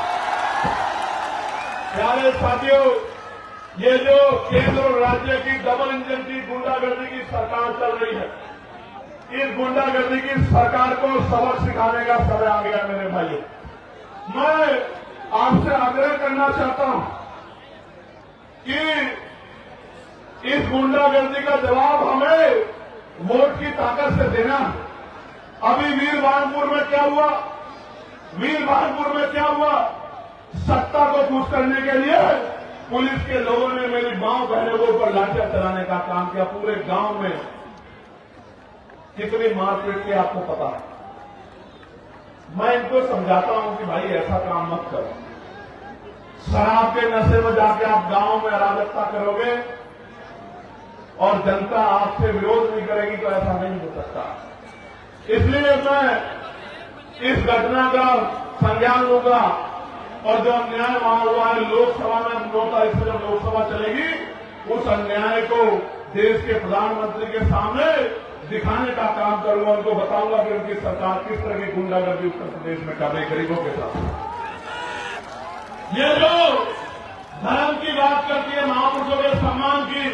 प्यारे साथियों, ये जो केंद्र और राज्य की डबल इंजन की गुंडागर्दी की सरकार चल रही है, इस गुंडागर्दी की सरकार को सबक सिखाने का समय आ गया। मेरे भाइयों, मैं आपसे आग्रह करना चाहता हूं कि इस गुंडागर्दी का जवाब हमें वोट की ताकत से देना। अभी वीरभानपुर में क्या हुआ? वीरभानपुर में क्या हुआ? सत्ता को खुश करने के लिए पुलिस के लोगों ने मेरी मां बहनों के ऊपर लाठियां चलाने का काम किया। पूरे गांव में कितनी मारपीट की आपको पता है। मैं इनको समझाता हूं कि भाई ऐसा काम मत करो। शराब के नशे में जाके आप गांव में अराजकता करोगे और जनता आपसे विरोध नहीं करेगी तो ऐसा नहीं हो सकता। इसलिए मैं इस घटना का संज्ञान लूंगा और जो अन्याय वहां हुआ है लोकसभा में 9 तारीख से जब लोकसभा चलेगी, उस अन्याय को देश के प्रधानमंत्री के सामने दिखाने का काम करूंगा। उनको बताऊंगा कि उनकी सरकार किस तरह की गुंडागर्दी उत्तर प्रदेश में कर रही गरीबों के साथ। ये जो धर्म की बात करती है, महापुरुषों के सम्मान की,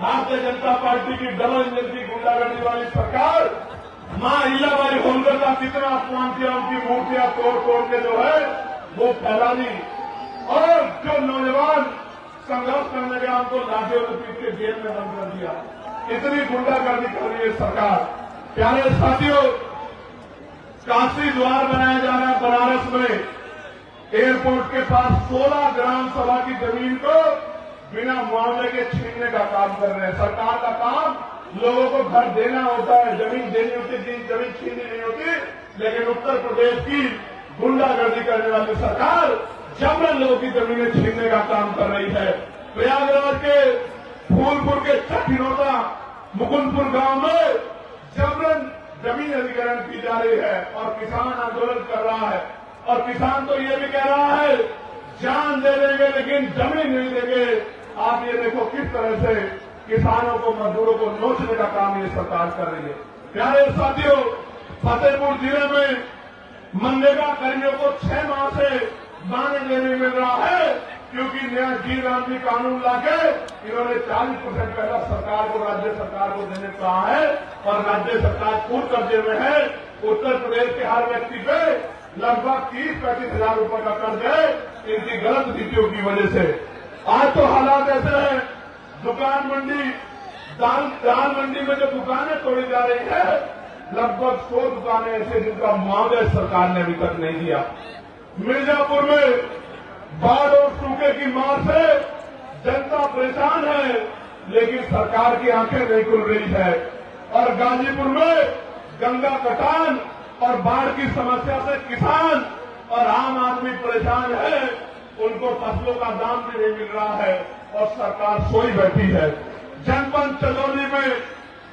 भारतीय जनता पार्टी की डबल इंजन की गुंडागर्दी वाली सरकार मां अहिल्याबाई होलकर का कितना अपमान किया। उनकी मूर्तियां तोड़ तोड़ के जो है वो फैला दी और जो नौजवान संघर्ष करने गया उनको लाठियों से पीट के जेल में बंद कर दिया। इतनी गुंडागर्दी कर रही है सरकार। प्यारे साथियों, काशी द्वार बनाया जा रहा है बनारस में। एयरपोर्ट के पास 16 ग्राम सभा की जमीन को बिना मुआवजे के छीनने का काम कर रहे हैं। सरकार का काम लोगों को घर देना होता है, जमीन देनी होती है, जमीन छीननी नहीं होती। लेकिन उत्तर प्रदेश की गुंडागर्दी करने वाली सरकार जबरन लोगों की जमीनें छीनने का काम कर रही है। प्रयागराज के फूलपुर के चठिनोता मुकुंदपुर गांव में जबरन जमीन अधिग्रहण की जा रही है और किसान आंदोलन कर रहा है। और किसान तो ये भी कह रहा है जान दे देंगे लेकिन जमीन नहीं देंगे। आप ये देखो किस तरह से किसानों को, मजदूरों को नोचने का काम ये सरकार कर रही है। प्यारे साथियों, फतेहपुर जिले में मनरेगा कर्मियों को 6 माह से मानदेय नहीं मिल रहा है क्योंकि नया जी कानून लाके इन्होंने 40% पहला सरकार को, राज्य सरकार को देने को कहा है और राज्य सरकार पूर्ण कर्जे में है। उत्तर प्रदेश के हर व्यक्ति पे लगभग 30-35 हजार रुपए का कर्ज है इनकी गलत नीतियों की वजह से। आज तो हालात ऐसे हैं, दुकान मंडी, दाल मंडी में जो दुकानें तोड़ी जा रही है, लगभग 100 दुकानें ऐसे जिनका मुआवजा सरकार ने अभी तक नहीं दिया। मिर्जापुर में बाढ़ और सूखे की मार से जनता परेशान है लेकिन सरकार की आंखें नहीं खुल रही है। और गाजीपुर में गंगा कटान और बाढ़ की समस्या से किसान और आम आदमी परेशान है, उनको फसलों का दाम भी नहीं मिल रहा है और सरकार सोई बैठी है। जनपद चंदौली में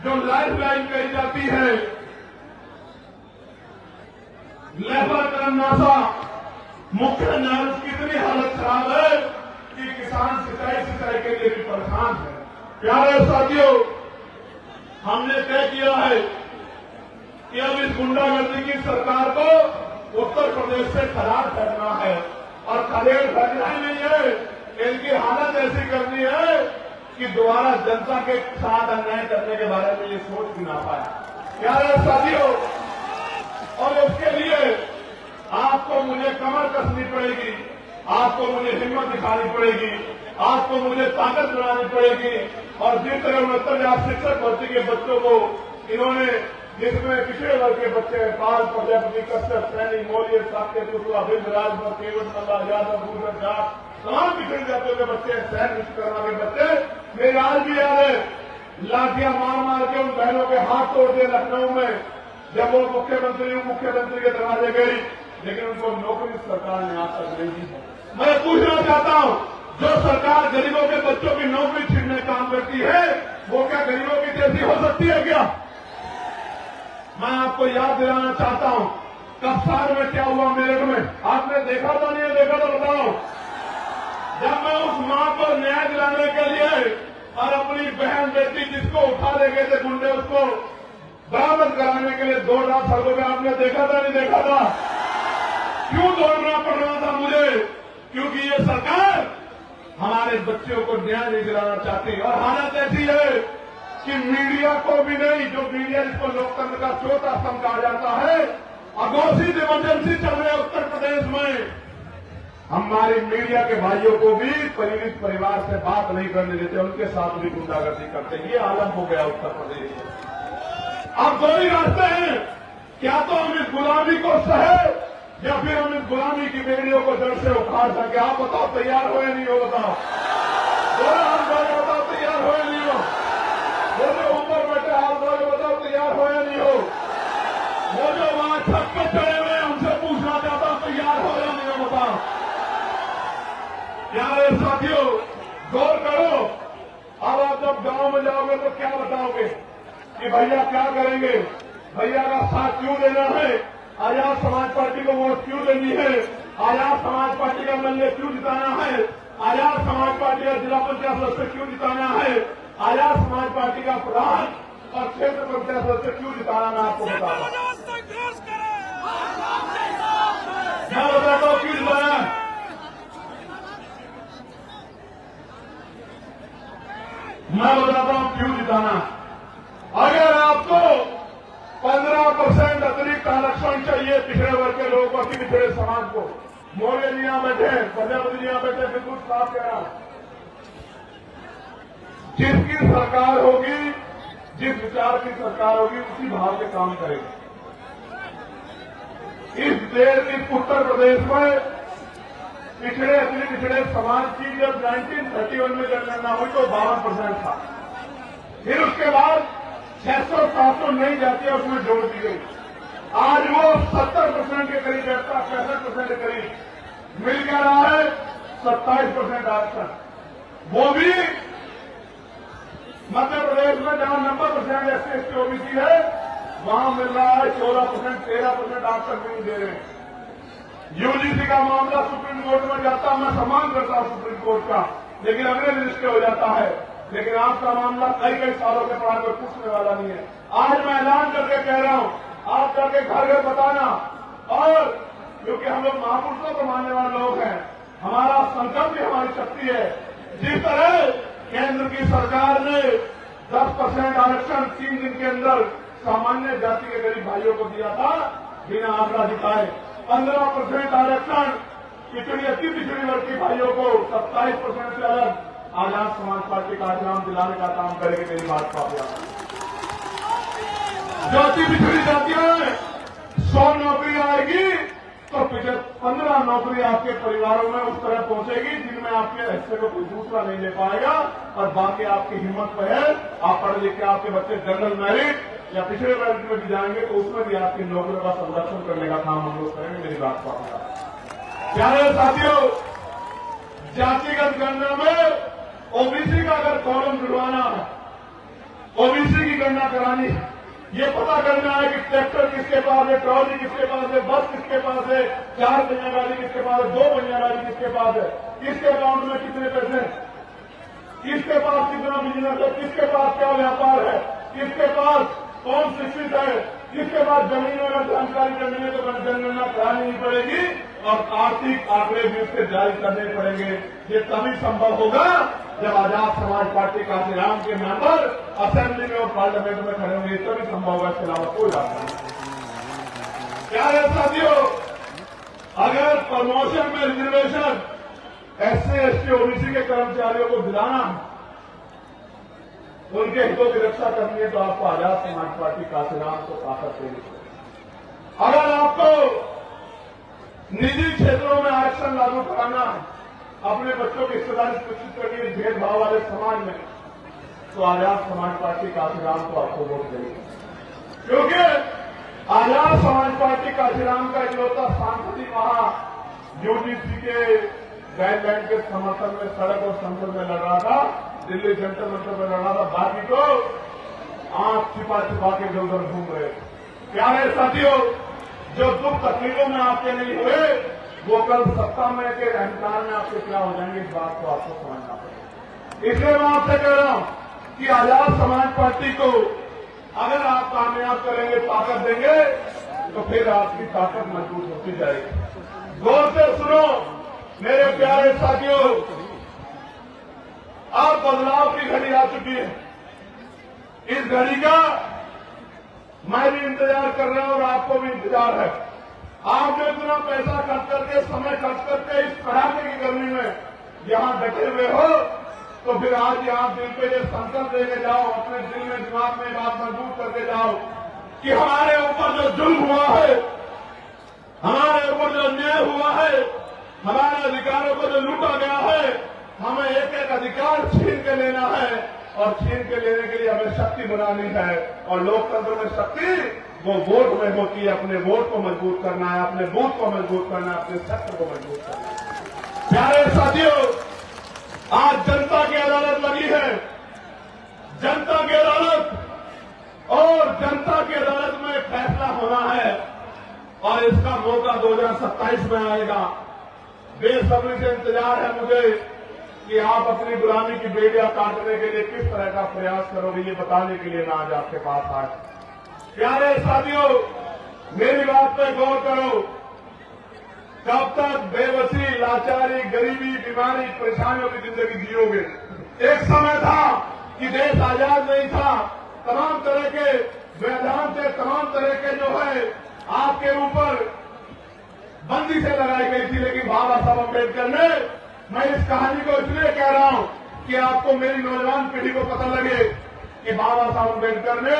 जो लाइफ लाइन कही जाती है, लेबर कर्मनाशा मुख्य नहर की इतनी हालत खराब है कि किसान सिंचाई के लिए भी परेशान है। प्यारे साथियों, हमने तय किया है कि अब इस गुंडागर्दी की सरकार को उत्तर प्रदेश से खराब करना है और खदेड़ करना ही नहीं है, इनकी हालत ऐसी करनी है कि दोबारा जनता के साथ अन्याय करने के बारे में ये सोच भी ना पाए। प्यारे साथियों, और उसके लिए आपको मुझे कमर कसनी पड़ेगी, आपको मुझे हिम्मत दिखानी पड़ेगी, आपको मुझे ताकत बनानी पड़ेगी। और जिस तरह 69,000 शिक्षक भर्ती के बच्चों को इन्होंने, जिसमें पिछड़े वर्ग के बच्चे हैं, पाल प्रजापति, कश्यप, सैनी, मौर्य, साक्य, कुशवाहा, बिंद, राजभर, केवट, मल्ला, यादव, गुर्जर, जाट, तमाम पिछड़े जातियों के बच्चे, सैन विश्वकर्मा के बच्चे। मेरी आज भी याद है लाठियां मार मार के उन बहनों के हाथ तोड़ दिए लखनऊ में, जब वो मुख्यमंत्री के दरवाजे गई, लेकिन उनको नौकरी सरकार ने आज तक नहीं दी है। मैं पूछना चाहता हूं, जो सरकार गरीबों के बच्चों की नौकरी छीनने का काम करती है, वो क्या गरीबों की जैसी हो सकती है क्या? मैं आपको याद दिलाना चाहता हूं, कप्तान में क्या हुआ मेरठ में, आपने देखा था नहीं देखा तो बताओ। जब मैं उस मां को न्याय दिलाने के लिए और अपनी बहन बेटी जिसको उठा ले गए थे गुंडे, उसको बरामद कराने के लिए दौड़ रहा सड़कों पे, आपने देखा था नहीं देखा था? क्यों दौड़ना पड़ रहा था मुझे? क्योंकि ये सरकार हमारे बच्चों को न्याय नहीं दिलाना चाहती। और हालत ऐसी है कि मीडिया को भी नहीं, जो मीडिया जिसको लोकतंत्र का चौथा स्तंभ कहा जाता है, अघोषित इमरजेंसी चल रही है उत्तर प्रदेश में, हमारी मीडिया के भाइयों को भी पीड़ित परिवार से बात नहीं करने देते, उनके साथ भी गुंडागर्दी करते। ये आलम हो गया उत्तर प्रदेश में। अब दो ही रास्ते हैं, क्या तो हम इस गुलामी को सहे या फिर हम इस गुलामी की बेड़ियों को जड़ से उखाड़ सके। आप बताओ तैयार हो या नहीं हो? बताओ, बताओ तैयार हो या नहीं हो? वो जो ऊपर बैठे हाथ धो के बताओ तैयार हो या नहीं हो? वो जो वहां छत पर चढ़े हुए उनसे पूछना चाहता हूं तैयार हो या नहीं हो? बताओ। प्यारे साथियों, गौर करो। अब आप जब गांव में जाओगे तो क्या बताओगे कि भैया क्या करेंगे, भैया का साथ क्यों देना है, आजाद समाज पार्टी को वोट क्यों देनी है, आजाद समाज पार्टी का एमएलए क्यों जिताना है, आजाद समाज पार्टी का जिला पंचायत सदस्य क्यों जिताना है, आजाद समाज पार्टी का प्रधान और क्षेत्र पंचायत सदस्य क्यों जिताना, मैं आपको बताता हूं। मैं बताता हूं क्यों जिताना है। मैं बताता हूं क्यों जिताना। अगर आपको 15% अतिरिक्त आरक्षण चाहिए पिछड़े वर्ग के लोगों को, पिछड़े समाज को, मौर्य जी यहां बैठे, प्रजापति जी यहां बैठे, बिल्कुल साफ कह रहा, जिसकी सरकार होगी, जिस विचार की सरकार होगी, उसी भाव के काम करेगी। इस देश, इस उत्तर प्रदेश में पिछड़े अति पिछड़े समाज की जब 1931 में जनगणना हुई तो 52% था। फिर उसके बाद 600-700 नई जातियां उसमें जोड़ दी गई। आज वो 70% के करीब बैठता, 65% के करीब मिल क्या रहा है, 27% आरक्षण। वो भी मध्य प्रदेश में जहां 90% SC/ST OBC है, वहां मिल रहा है 14%, 13% आरक्षण भी नहीं दे रहे हैं। यूजीसी का मामला सुप्रीम कोर्ट में जाता, मैं सम्मान करता हूं सुप्रीम कोर्ट का, लेकिन अगले दिन स्टे हो जाता है। लेकिन आपका मामला कई सालों के बाद में पूछने वाला नहीं है। आज मैं ऐलान करके कह रहा हूं, आप जाके घर घर बताना। और क्योंकि हम लोग महापुरुषों को मानने वाले लोग हैं, हमारा संकल्प भी हमारी शक्ति है। जिस तरह केंद्र की सरकार ने 10% आरक्षण 3 दिन के अंदर सामान्य जाति के गरीब भाइयों को दिया था बिना आंकड़ा दिखाए, 15% आरक्षण पिछड़ी अति पिछड़ी वर्ग के भाइयों को 27% से अलग आजाद समाज पार्टी का नाम दिलाने का काम करेगी। मेरी बात को आप जो अति पिछड़ी जातियां हैं, 100 नौकरी आएगी तो 15 नौकरी आपके परिवारों में उस तरह पहुंचेगी जिनमें आपके हिस्से को कोई दूसरा नहीं ले पाएगा। और बाकी आपकी हिम्मत पे है, आप पढ़े लिखे आपके बच्चे जनरल मेरिट या पिछड़े वर्ग में भी जाएंगे तो उसमें भी आपकी नौकरियों का संरक्षण करने का काम हम लोग करेंगे। मेरी बात को प्यारे साथियों, जातिगत गणना में ओबीसी का अगर कॉलम जुड़वाना है, ओबीसी की गणना करानी है, ये पता करना है कि ट्रैक्टर किसके पास है, ट्रॉली किसके पास है, बस किसके पास है, 4 पहिया गाड़ी किसके पास है, 2 पहिया गाड़ी किसके पास है, किसके अकाउंट में कितने पैसे, किसके पास कितना बिजनेस है, किसके पास क्या व्यापार है, किसके पास कौन शिक्षित है, किसके पास जमीन अगर जानकारी करनी है तो जनगणना करानी नहीं पड़ेगी और आर्थिक आंकड़े भी उसके जारी करने पड़ेंगे। ये तभी संभव होगा जब आजाद समाज पार्टी काशीराम के मेंबर असेंबली में और पार्लियामेंट में खड़े होंगे, तभी संभव होगा, इसके अलावा कोई रास्ता नहीं। प्यारे साथियों, अगर प्रमोशन में रिजर्वेशन SC/ST OBC के कर्मचारियों को दिलाना है, उनके हितों की रक्षा करनी है तो आपको आजाद समाज पार्टी काशीराम को ताकत देनी चाहिए। अगर आपको निजी क्षेत्रों में आरक्षण लागू कराना है, अपने बच्चों की हिस्सेदारी सुनिश्चित करनी है भेदभाव वाले समाज में, तो आजाद समाज पार्टी काशीराम को आपको वोट देंगे, क्योंकि आजाद समाज पार्टी काशीराम का इकलौता सांसद ही वहां यूजीसी के गाइडलाइन के समर्थन में सड़क और संसद में लड़ रहा था, दिल्ली जंतर मंतर में लड़ रहा था। बाकी तो आंख छिपा छिपा के इधर उधर घूम रहे। प्यारे साथियों, जो दुख तकलीफों में आपके नहीं हुए वो कल सत्ता में के अहंकार में आपके क्या हो जाएंगे, इस बात को आपको समझना पड़ेगा। इसलिए मैं आपसे कह रहा हूं कि आजाद समाज पार्टी को अगर आप कामयाब करेंगे, ताकत देंगे, तो फिर आपकी ताकत मजबूत होती जाएगी। गौर से सुनो मेरे प्यारे साथियों, अब बदलाव की घड़ी आ चुकी है। इस घड़ी का मैं भी इंतजार कर रहा हूं और आपको भी इंतजार है। आप जो इतना पैसा खर्च करके, समय खर्च करके इस कड़ाके की गर्मी में यहां डटे हुए हो, तो फिर आज यहां दिल पे ये संकल्प लेके जाओ, अपने दिल में दिमाग में बात मजबूत करके जाओ कि हमारे ऊपर जो जुल्म हुआ है, हमारे ऊपर जो अन्याय हुआ है, हमारे अधिकारों को जो लूटा गया है, हमें एक एक अधिकार छीन के लेना है और छीन के लेने के लिए हमें शक्ति बनानी है। और लोकतंत्र में शक्ति वो वोट में होती है। अपने वोट को मजबूत करना है, अपने बूथ को मजबूत करना है, अपने क्षेत्र को मजबूत करना है। प्यारे साथियों, आज जनता की अदालत लगी है, जनता की अदालत, और जनता की अदालत में फैसला होना है और इसका मौका 2027 में आएगा। बेसब्री से इंतजार है मुझे कि आप अपनी गुलामी की बेड़ियां काटने के लिए किस तरह का प्रयास करोगे, ये बताने के लिए मैं आज आपके पास आया। प्यारे साथियों, मेरी बात पे गौर करो। कब तक बेबसी, लाचारी, गरीबी, बीमारी, परेशानियों की जिंदगी जियोगे? एक समय था कि देश आजाद नहीं था, तमाम तरह के व्यवधान थे, तमाम तरह के जो है आपके ऊपर बंदी से लगाई गई थी। लेकिन बाबा साहब अम्बेडकर ने, मैं इस कहानी को इसलिए कह रहा हूं कि आपको, मेरी नौजवान पीढ़ी को पता लगे कि बाबा साहब अम्बेडकर ने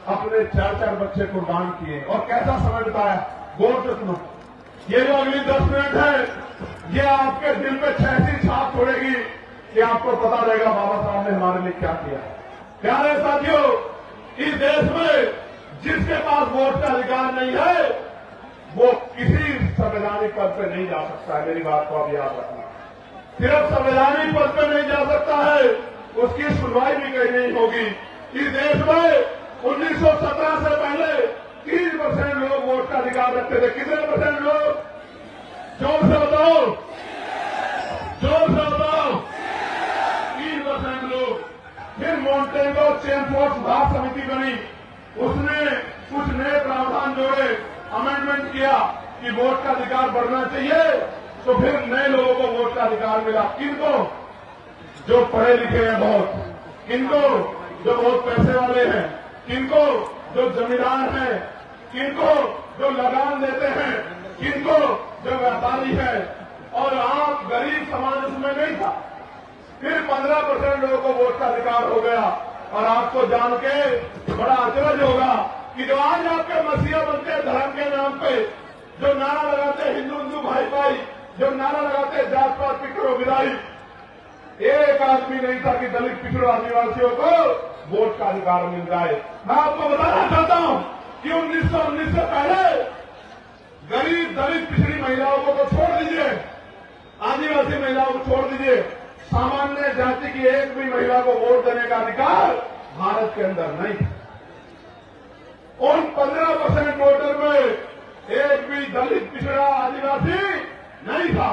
अपने 4-4 बच्चे कुर्बान किए और कैसा समय बिताया। गौर से सुनो, ये जो अगली 10 मिनट है, ये आपके दिल पे ऐसी छाप छोड़ेगी कि आपको पता रहेगा बाबा साहब ने हमारे लिए क्या किया। प्यारे साथियों, इस देश में जिसके पास वोट का अधिकार नहीं है वो किसी संवैधानिक पद पे नहीं जा सकता है। मेरी बात को आप याद रखना। सिर्फ संवैधानिक पद पे नहीं जा सकता है, उसकी सुनवाई भी कहीं नहीं होगी। इस देश में 1917 से पहले 3% लोग वोट का अधिकार रखते थे। कितने परसेंट लोग? जोर से बताओ, जोर से बताओ। 3% लोग। फिर मॉन्टेगो चेमफोर्ड सुधार समिति बनी, उसने कुछ नए प्रावधान जोड़े, अमेंडमेंट किया कि वोट का अधिकार बढ़ना चाहिए, तो फिर नए लोगों को वोट का अधिकार मिला। किनको? जो पढ़े लिखे हैं बहुत, किनको? जो बहुत पैसे वाले हैं, किनको? जो जमींदार हैं, किनको? जो लगान देते हैं, किनको? जो व्यापारी है। और आप गरीब समाज उसमें नहीं था। फिर 15% लोगों को वोट का अधिकार हो गया। और आपको जान के बड़ा अचरज होगा कि जो आज आपके मसीहा बनते हैं धर्म के नाम पे, जो नारा लगाते हिंदू हिंदू भाई भाई, जो नारा लगाते जात पात पिछड़ो विदाई, एक आदमी नहीं था कि दलित पिछड़ो आदिवासियों को वोट का अधिकार मिल जाए। मैं आपको बताना चाहता हूं कि 1919 से पहले गरीब दलित पिछड़ी महिलाओं को तो छोड़ दीजिए, आदिवासी महिलाओं को छोड़ दीजिए, सामान्य जाति की एक भी महिला को वोट देने का अधिकार भारत के अंदर नहीं था। उन 15% वोटर में एक भी दलित पिछड़ा आदिवासी नहीं था।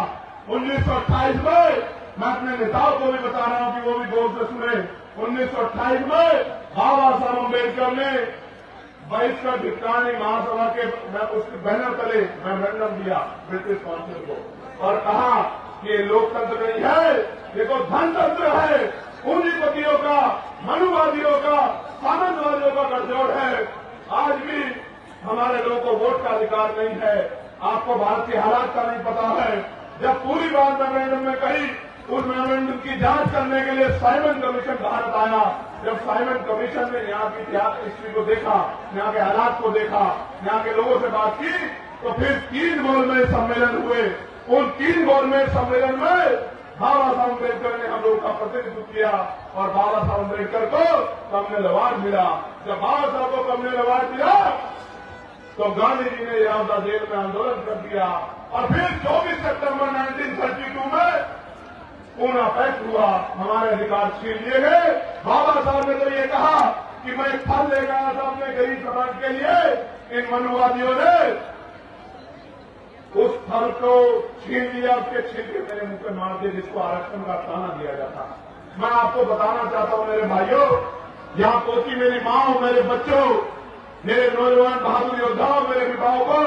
1928 में, मैं अपने नेताओं को भी बता रहा हूं कि वो भी गौर से सुने, 1928 में बाबा साहब अम्बेडकर ने बहिष्कृत भिक्षाणी महासभा के उसके बैनर तले मेमोरेंडम दिया ब्रिटिश काउंसिल को और कहा कि ये लोकतंत्र नहीं है, ये तो धनतंत्र है, पूंजीपतियों का, मनुवादियों का, सामंतवादियों का गठजोड़ है। आज भी हमारे लोगों को वोट का अधिकार नहीं है। आपको भारत के हालात का नहीं पता है। जब पूरी बात मेमोरेंडम में कही, उस मेमोरेंडम की जांच करने के लिए साइमन कमीशन भारत आया। जब साइमन कमीशन ने यहाँ की इतिहास हिस्ट्री को देखा, यहाँ के हालात को देखा, यहाँ के लोगों से बात की, तो फिर 3 गोलमेज सम्मेलन हुए। उन 3 गोलमेज सम्मेलन में बाबा साहब अम्बेडकर ने हम लोग का प्रतिनिधित्व किया और बाबा साहब अम्बेडकर को कम्युनल अवार्ड मिला। जब बाबा साहब को कम्युनल अवार्ड मिला तो गांधी जी ने यहां जेल में आंदोलन कर दिया और फिर 24 सितंबर 1932 में पूना पैक्ट हुआ, हमारे अधिकार छीन लिए गए। बाबा साहब ने तो ये कहा कि मैं फल लेकर आया था अपने गरीब समाज के लिए। इन मनुवादियों ने उस फल को छीन लिया, उसके छिलके मेरे मुंह पे मार दिए, जिसको आरक्षण का ताना दिया जाता। मैं आपको बताना चाहता हूं मेरे भाइयों, यहां कोची मेरी मां, मेरे बच्चों, मेरे नौजवान बहादुर योद्धाओं, मेरे विभागों को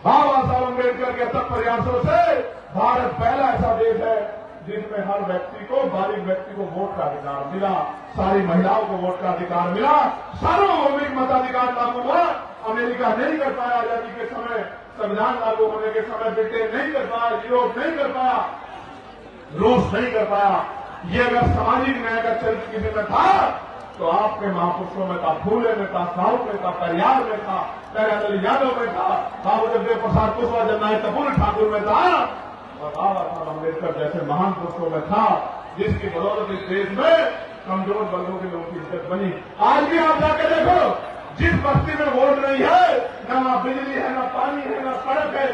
बाबा साहब अम्बेडकर के अथक प्रयासों से भारत पहला ऐसा देश है जिसमें हर व्यक्ति को, बारीक व्यक्ति को वोट का अधिकार मिला, सारी महिलाओं को वोट का अधिकार मिला, सार्वभौमिक मताधिकार लागू हुआ। अमेरिका नहीं कर पाया आजादी के समय, संविधान लागू होने के समय ब्रिटेन नहीं कर पाया, यूरोप नहीं कर पाया, रूस नहीं कर पाया। ये अगर सामाजिक न्याय का चरित्र किसी में था तो आपके महापुरुषों में था, फूले में था, साहू में था, परियार में था, दयानंद यादव में था, बाबू जगदेव प्रसाद कुशवाहा, जननायक कपूर ठाकुर में था और बाबा साहब अम्बेडकर जैसे महान पुरुषों में था, जिसकी बदौलत इस देश में कमजोर वर्गों के लोगों की इज्जत बनी। आज भी आप जाकर देखो, जिस बस्ती में वोट नहीं है, न बिजली है, न पानी है, न सड़क है,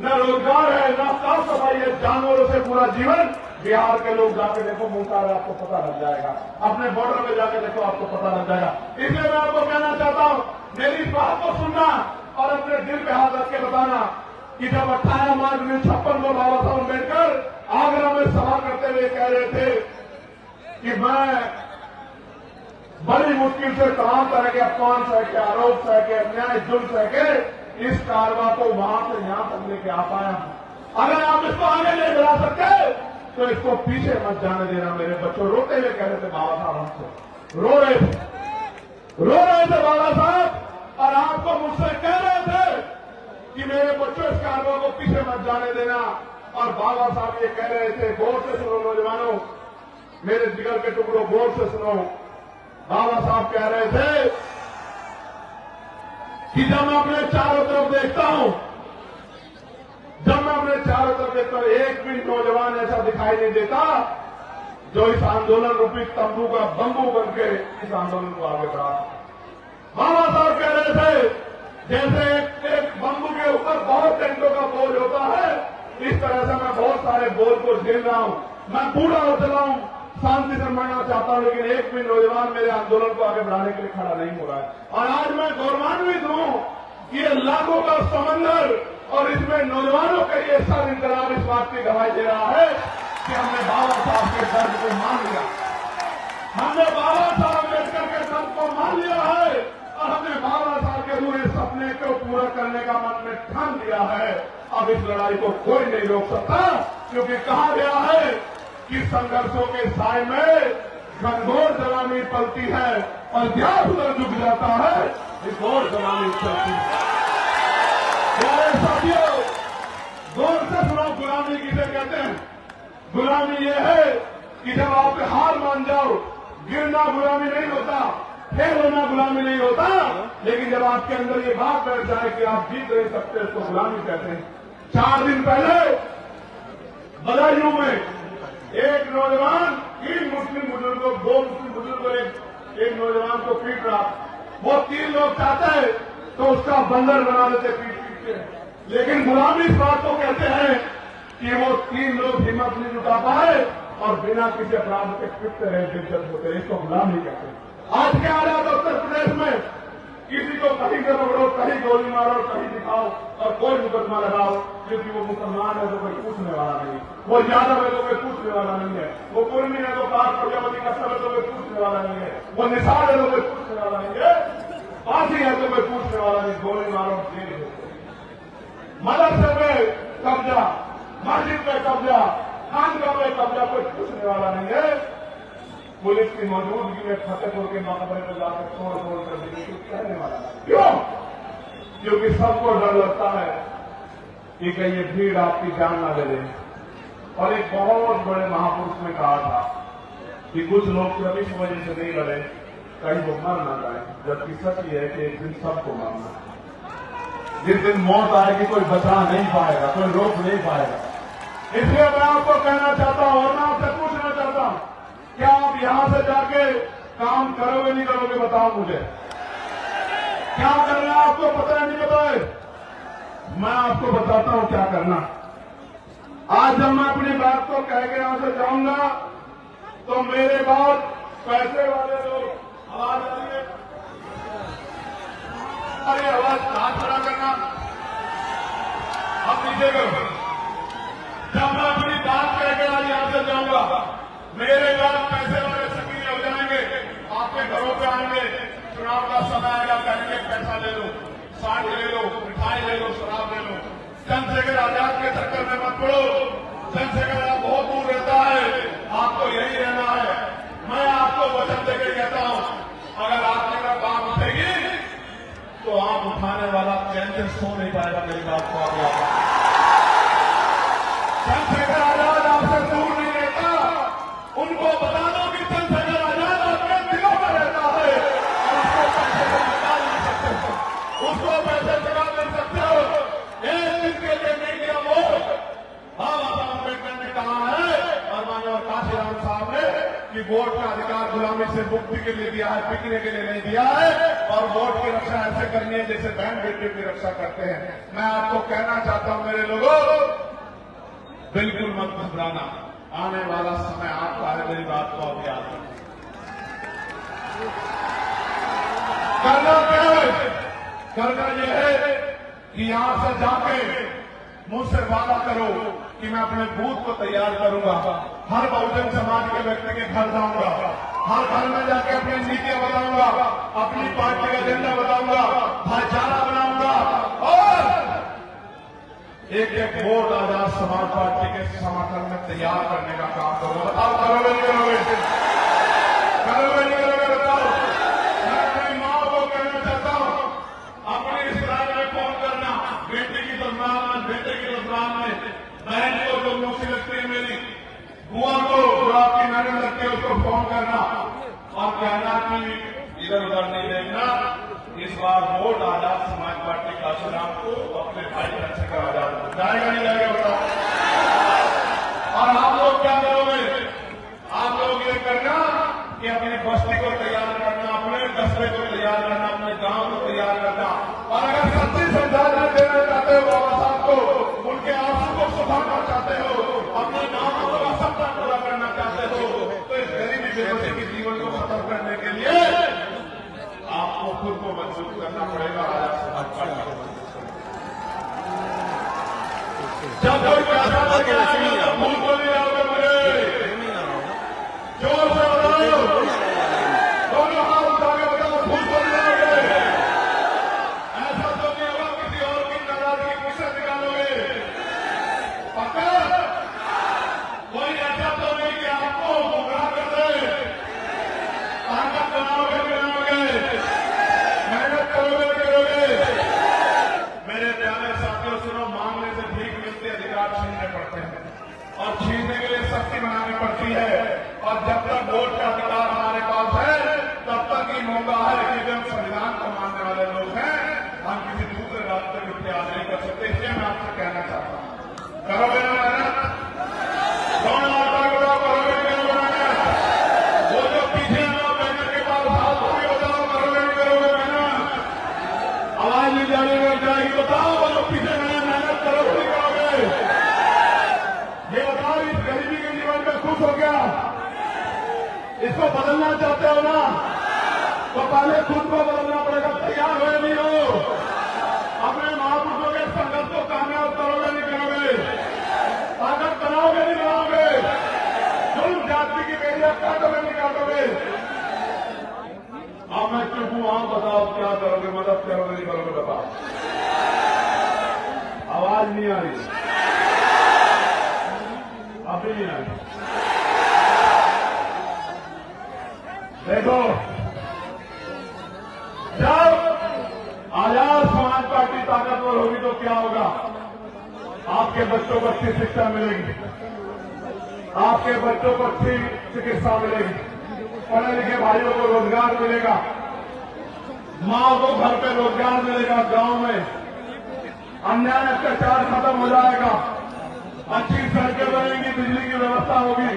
न रोजगार है, न साफ सफाई है, जानवरों से पूरा जीवन। बिहार के लोग जाके देखो, मुंगसार आपको पता लग जाएगा, अपने बॉर्डर में जाके देखो, आपको पता लग जाएगा। इसलिए मैं आपको कहना चाहता हूं, मेरी इस बात को सुनना और अपने दिल पे हाथ रख के बताना कि जब 18 मार्च 1956 को बाबा साहब अम्बेडकर आगरा में सभा करते हुए कह रहे थे कि मैं बड़ी मुश्किल से तमाम तरह के अपमान सह के, आरोप सह के, अन्याय जुल्म सह के इस कारवा को वहां से यहां तक लेके आ पाया हूं। अगर आप इसको आगे ले जा सकते तो इसको पीछे मत जाने देना। मेरे बच्चों रोते हुए कह रहे थे बाबा साहब हमसे, रो रहे थे बाबा साहब, और आपको मुझसे कह रहे थे कि मेरे बच्चों इस कारवा को पीछे मत जाने देना। और बाबा साहब ये कह रहे थे, गौर से सुनो नौजवानों, मेरे जिगर के टुकड़ों, गौर से सुनो। बाबा साहब कह रहे थे कि जब मैं अपने चारों तरफ देखता हूं, एक भी नौजवान ऐसा दिखाई नहीं देता जो इस आंदोलन रूपी तंबू का बंबू बनके इस आंदोलन को आगे बढ़ा। बाबा साहब कह रहे थे जैसे एक बंबू के ऊपर बहुत टेंटों का बोझ होता है, इस तरह से मैं बहुत सारे बोझ को झेल रहा हूं। मैं बूढ़ा हो चला हूं, शांति से मरना चाहता हूं, लेकिन एक भी नौजवान मेरे आंदोलन को आगे बढ़ाने के लिए खड़ा नहीं हो रहा है। और आज मैं गौरवान्वित हूं कि ये लाखों का समंदर और इसमें नौजवानों का ये सब इंकलाब इस बात की गवाही दे रहा है कि हमने बाबा साहब के दर्द को मान लिया, हमने बाबा साहब अम्बेडकर के दर्द को मान लिया है और हमने बाबा साहब के पूरे सपने को पूरा करने का मन में ठान लिया है। अब इस लड़ाई को कोई नहीं रोक सकता, क्योंकि कहा गया है कि संघर्षों के साय में घनघोर जलानी पलती है और ध्यान उधर झुक जाता है, इस घोर जलानी चलती है। प्यारे साथियों, गौर से सुनो, गुलामी किसे कहते हैं? गुलामी ये है कि जब आप हार मान जाओ, गिरना गुलामी नहीं होता, फेल होना गुलामी नहीं होता, लेकिन जब आपके अंदर ये बात बैठ जाए कि आप जीत नहीं सकते, उसको गुलामी कहते हैं। 4 दिन पहले बदायूं में एक नौजवान 3 मुस्लिम बुजुर्गों, 2 मुस्लिम बुजुर्गों एक नौजवान को पीट रहा। वो 3 लोग चाहते हैं तो उसका बंदर बना देते पीट पीट के, लेकिन गुलामी इस बात को कहते हैं कि वो 3 लोग हिम्मत नहीं जुटा पाए और बिना किसी अपराध के पिटते रहे, दिलचस्प होते रहे, इसको गुलामी कहते हैं। आज क्या हालात उत्तर प्रदेश में, किसी को कहीं से पकड़ो, कहीं गोली मारो, कहीं दिखाओ और कोई मुकदमा लगाओ, क्योंकि वो मुसलमान है तो कोई पूछने वाला नहीं, वो यादव है तो कोई पूछने वाला नहीं है, वो कुर्मी है तो कार प्रजापति का सब है तो कोई पूछने वाला नहीं है, वो निसार है तो कोई पूछने वाला नहीं है, फांसी है तो कोई पूछने वाला नहीं, गोली मारो जेल हो। मदरसे में कब्जा, मस्जिद पे कब्जा, खानका पे कब्जा, कोई पूछने वाला नहीं है। पुलिस की मौजूदगी में फतेहपुर के मकबरे में जाकर तोड़ कर देंगे, कुछ कहने वाला नहीं। क्यों? क्योंकि सबको डर लगता है कि कहीं ये भीड़ आपकी जान ना ले ले। और एक बहुत बड़े महापुरुष ने कहा था कि कुछ लोग कभी इस वजह से नहीं लड़े कहीं वो मर ना जाए, जबकि सच ये है कि एक दिन सबको मरना है। जिस दिन मौत आएगी कोई बचा नहीं पाएगा, कोई रोक नहीं पाएगा। इसलिए मैं आपको कहना चाहता हूं और मैं आपसे पूछना चाहता हूं, क्या आप यहां से जाके काम करोगे नहीं करोगे? बताओ मुझे, क्या करना है आपको पता है नहीं पता है? मैं आपको बताता हूं क्या करना। आज जब मैं अपनी बात को कह के यहां से जाऊंगा तो मेरे बाद पैसे वाले लोग आवाज आ रही है, अरे आवाज हाथ खड़ा करना, अब नीचे करो। जब मैं अपनी बात कह के आज यहां से जाऊंगा मेरे बाद पैसे वाले सक्रिय हो जाएंगे, आपके घरों पे आएंगे, चुनाव का समय आएगा, कहेंगे पैसा ले लो, साठ ले लो, मिठाई ले लो, शराब ले लो। चंद्रशेखर आजाद के चक्कर में मत पड़ो, चंद्रशेखर आजाद बहुत दूर रहता है, आपको यही रहना है। मैं आपको वचन देकर कहता हूं, अगर आपने का काम उठेगी तो आप उठाने वाला चैन से सो नहीं पाएगा। मेरी बात को आप याद रखें। चंद्रशेखर आजाद आपसे दूर नहीं रहता, उनको बता दो कि चंद्रशेखर आजाद आपके दिलों में रहता है और उसको पैसे से निकाल नहीं सकते हो, उसको पैसे चुका नहीं सकते हो। एक दिन के लिए नहीं दिया वोट, बाबा अम्बेडकर ने कहा है और माननीय काशीराम साहब ने कि वोट का अधिकार गुलामी से मुक्ति के लिए दिया है, बिकने के लिए नहीं दिया है। और वोट की रक्षा ऐसे करनी है जैसे बहन बेटियों की रक्षा करते हैं। मैं आपको कहना चाहता हूं मेरे लोगों, बिल्कुल मत घबराना, आने वाला समय आपका है। मेरी बात को आप याद रखें। करना क्या है? करना यह है कि यहां से जाके मुझसे वादा करो कि मैं अपने बूथ को तैयार करूंगा, हर बहुजन समाज के व्यक्ति के घर जाऊंगा, हर घर में जाके अपनी नीतियां बताऊंगा, अपनी पार्टी का एजेंडा बताऊंगा, भाईचारा बनाऊंगा और एक एक वोट आजाद समाज पार्टी के समर्थन में तैयार करने का काम करूंगा। बताओ करोगे नहीं करोगे? करोगे नहीं करोगे? बताओ। मैं अपनी मां को कहना चाहता हूं, अपनी इस राज्य में फोन करना, बेटी की तस्वीर में, बेटे की तस्वीर में, बहन को जो मुझसे लगती है मेरी बुआ को जो आपकी नजर लगती है उसको फोन करना और कहना कि इधर उधर नहीं देखना, इस बार वोट आजाद समाज पार्टी काशीराम को अपने भाई चंद्रशेखर आजाद को जाएगा नहीं जाएगा? बताओ। और आप लोग क्या करोगे? आप लोग ये करना कि अपनी बस्ती को तैयार करना, अपने कस्बे को तैयार करना, अपने गांव को तैयार करना। और अगर सच्ची श्रद्धांजलि देना चाहते हो बाबा साहब को, उनके आंसू को सुधारना चाहते हो, अपने गांव का सपना पूरा करना चाहते हो, तो इस गरीबी बेबसी के जीवन को खत्म करने के लिए आपको खुद को मजबूत करना पड़ेगा। आजाद समाज पार्टी जब कोई पैसा लेके आएगा तो भूल को नहीं आओगे मुझे, जोर से बताओ, दोनों हाथ उठा के बताओ, भूल को नहीं आओगे। ऐसा तो नहीं होगा किसी और की नाराजगी मुझसे निकालोगे? पक्का? कोई ऐसा तो नहीं कि आपको गुमराह कर दे? ताकत बनाओगे बनाओगे, मेहनत करोगे करोगे। मेरे प्यारे साथियों सुनो, मांगने से भीख मिलती है, अधिकार छीनने पड़ते हैं और छीनने के लिए शक्ति बनानी पड़ती है। और जब तक वोट का अधिकार हमारे पास है तब तक ही मौका है कि हम संविधान को मानने वाले लोग हैं, हम किसी दूसरे रास्ते को इख्तियार नहीं कर सकते। इसलिए मैं आपसे कहना चाहता हूं, करोगे ना मेहनत? कौन आता है बताओ, करोगे नहीं करोगे मेहनत? वो जो पीछे लोग बैठने के बाद हाथ उठे बताओ, करोगे नहीं करोगे मेहनत? आवाज नहीं जाने लग जाएगी, बताओ वो जो पीछे मेहनत करोगे नहीं करोगे? ये बताओ, इस गरीबी के जीवन में खुश हो गया? इसको बदलना चाहते हो ना? तो पहले खुद को बदलना पड़ेगा। तैयार हो नहीं हो? अपने महापुरुषों के संघर्ष को कामयाब करोगे नहीं करोगे? ताकत बनाओगे नहीं बनाओगे? जुल्म जाति की बेड़ियां काटोगे नहीं काटोगे? अब मैं चुप हूं, आप बताओ क्या करोगे? मदद करोगे नहीं करोगे? बताओ। आवाज नहीं आ रही, अभी नहीं आ रही। देखो, जब आजाद समाज पार्टी ताकतवर होगी तो क्या होगा? आपके बच्चों को अच्छी शिक्षा मिलेगी, आपके बच्चों को अच्छी चिकित्सा मिलेगी, पढ़े लिखे भाइयों को रोजगार मिलेगा, मां को घर पे रोजगार मिलेगा, गांव में अन्याय अत्याचार खत्म हो जाएगा, अच्छी सड़कें बनेंगी, बिजली की व्यवस्था होगी,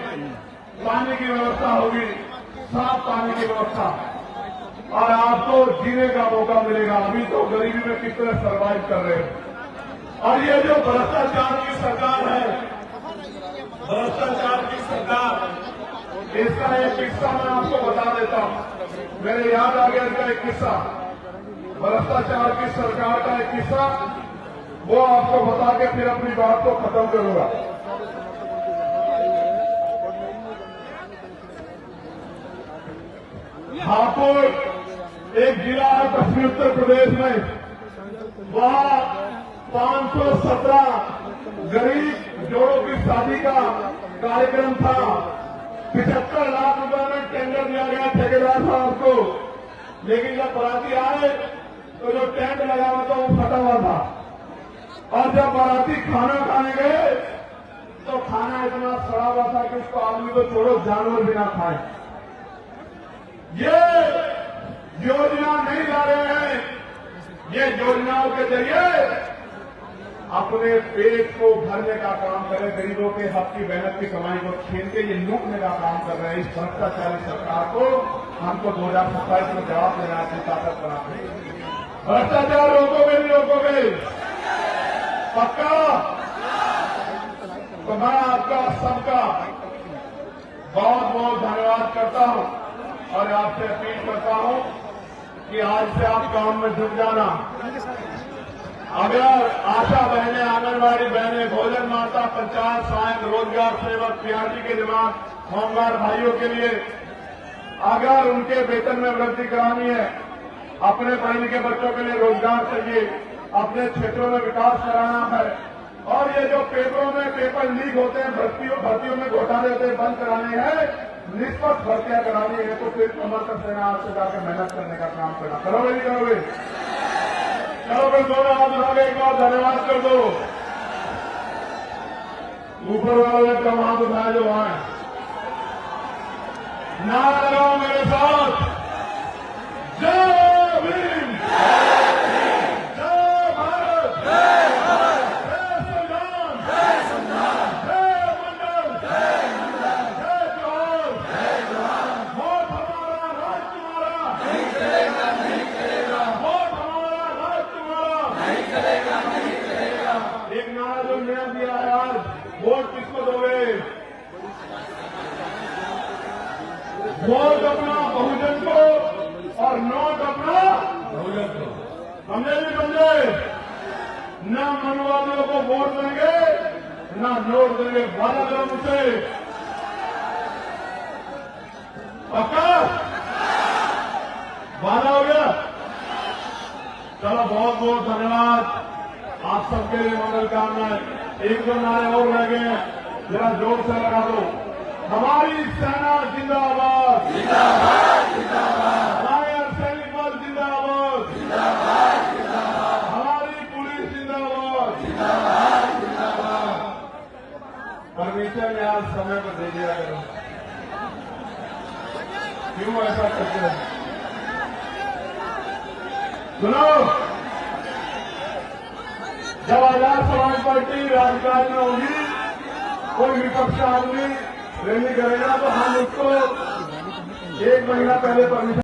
पानी की व्यवस्था होगी, साफ पानी की व्यवस्था, और आपको जीने का मौका मिलेगा। अभी तो गरीबी में किस तरह सर्वाइव कर रहे हो। और ये जो भ्रष्टाचार की सरकार है, भ्रष्टाचार की सरकार, इसका एक किस्सा मैं आपको बता देता हूं। मेरे याद आ गया इसका एक किस्सा, भ्रष्टाचार की सरकार का एक किस्सा, वो आपको बता के फिर अपनी बात को खत्म करूंगा। हापुड़ एक जिला है पश्चिमी उत्तर प्रदेश में, वहां 517 गरीब जोड़ों की शादी का कार्यक्रम था। 75 लाख रुपए में टेंडर दिया गया ठेकेदार साहब को, लेकिन जब बाराती आए तो जो टेंट लगा हुआ था वो फटा हुआ था, और जब बाराती खाना खाने गए तो खाना इतना सड़ा हुआ था कि उसको आदमी को छोड़ो जानवर भी ना खाए। ये योजना नहीं ला रहे हैं, ये योजनाओं के जरिए अपने पेट को भरने का काम करें, गरीबों के हक की मेहनत की कमाई को छीन के ये लूटने का काम कर रहे हैं। इस भ्रष्टाचारी सरकार को हमको 2027 में जवाब देना है, ताकत बनाते। भ्रष्टाचार रोकोगे नहीं रोकोगे? पक्का? तो मैं आपका सबका बहुत बहुत धन्यवाद करता हूं और आपसे अपील करता हूं कि आज से आप काम में जुट जाना। अगर आशा बहनें, आंगनबाड़ी बहनें, भोजन माता, पंचायत सहायक, रोजगार सेवक, पीआरटी के जवान, होमगार्ड भाइयों के लिए अगर उनके वेतन में वृद्धि करानी है, अपने पढ़े लिखे बच्चों के लिए रोजगार चाहिए, अपने क्षेत्रों में विकास कराना है, और ये जो पेपरों में पेपर लीक होते हैं, भर्तियों में घोटाले होते हैं, बंद कराने हैं, निष्पक्ष भर्तियां करानी है, तो फिर कमर का सेना आपसे जाकर मेहनत करने का काम करना। करोगे नहीं करोगे? चलो फिर दोनों हाथ उठाकर एक बार धन्यवाद कर दो। ऊपर वाले ने कम हाथ उठाया जो वहां है। नारा लगाओ मेरे साथ, जय भीम, जय भारत, जय संविधान, जय मंडल, जय जवाहर, वोट हमारा, राज तुम्हारा, नहीं चलेगा, नहीं चलेगा, वोट हमारा, राज तुम्हारा, नहीं चलेगा, नहीं चलेगा। एक नारा जो नया दिया है आज, वोट किसको दोगे? वोट अपना बहुजन को और नोट अपना बहुजन को। समझे नहीं समझे? न मनवादियों को वोट देंगे, न नोट देंगे। वादा करो मुझसे, पक्का? वादा हो गया? चलो बहुत बहुत धन्यवाद आप सबके लिए, मंगल कामनाएं। एक दो नारे और रह गए हैं, जरा जोर से लगा दो। हमारी सेना जिंदाबाद, जिंदाबाद, जिंदाबाद। हमारे अर्धसैनिक बल जिंदाबाद, जिंदाबाद, जिंदाबाद। हमारी पुलिस जिंदाबाद, जिंदाबाद, जिंदाबाद। परमिशन ने आज समय पर दे दिया करो, क्यों ऐसा करते हैं? सुनो, जब आजाद समाज पार्टी राजकाज में होगी, कोई विपक्ष आदमी रैली करेगा तो हम उसको 1 महीना पहले परमिशन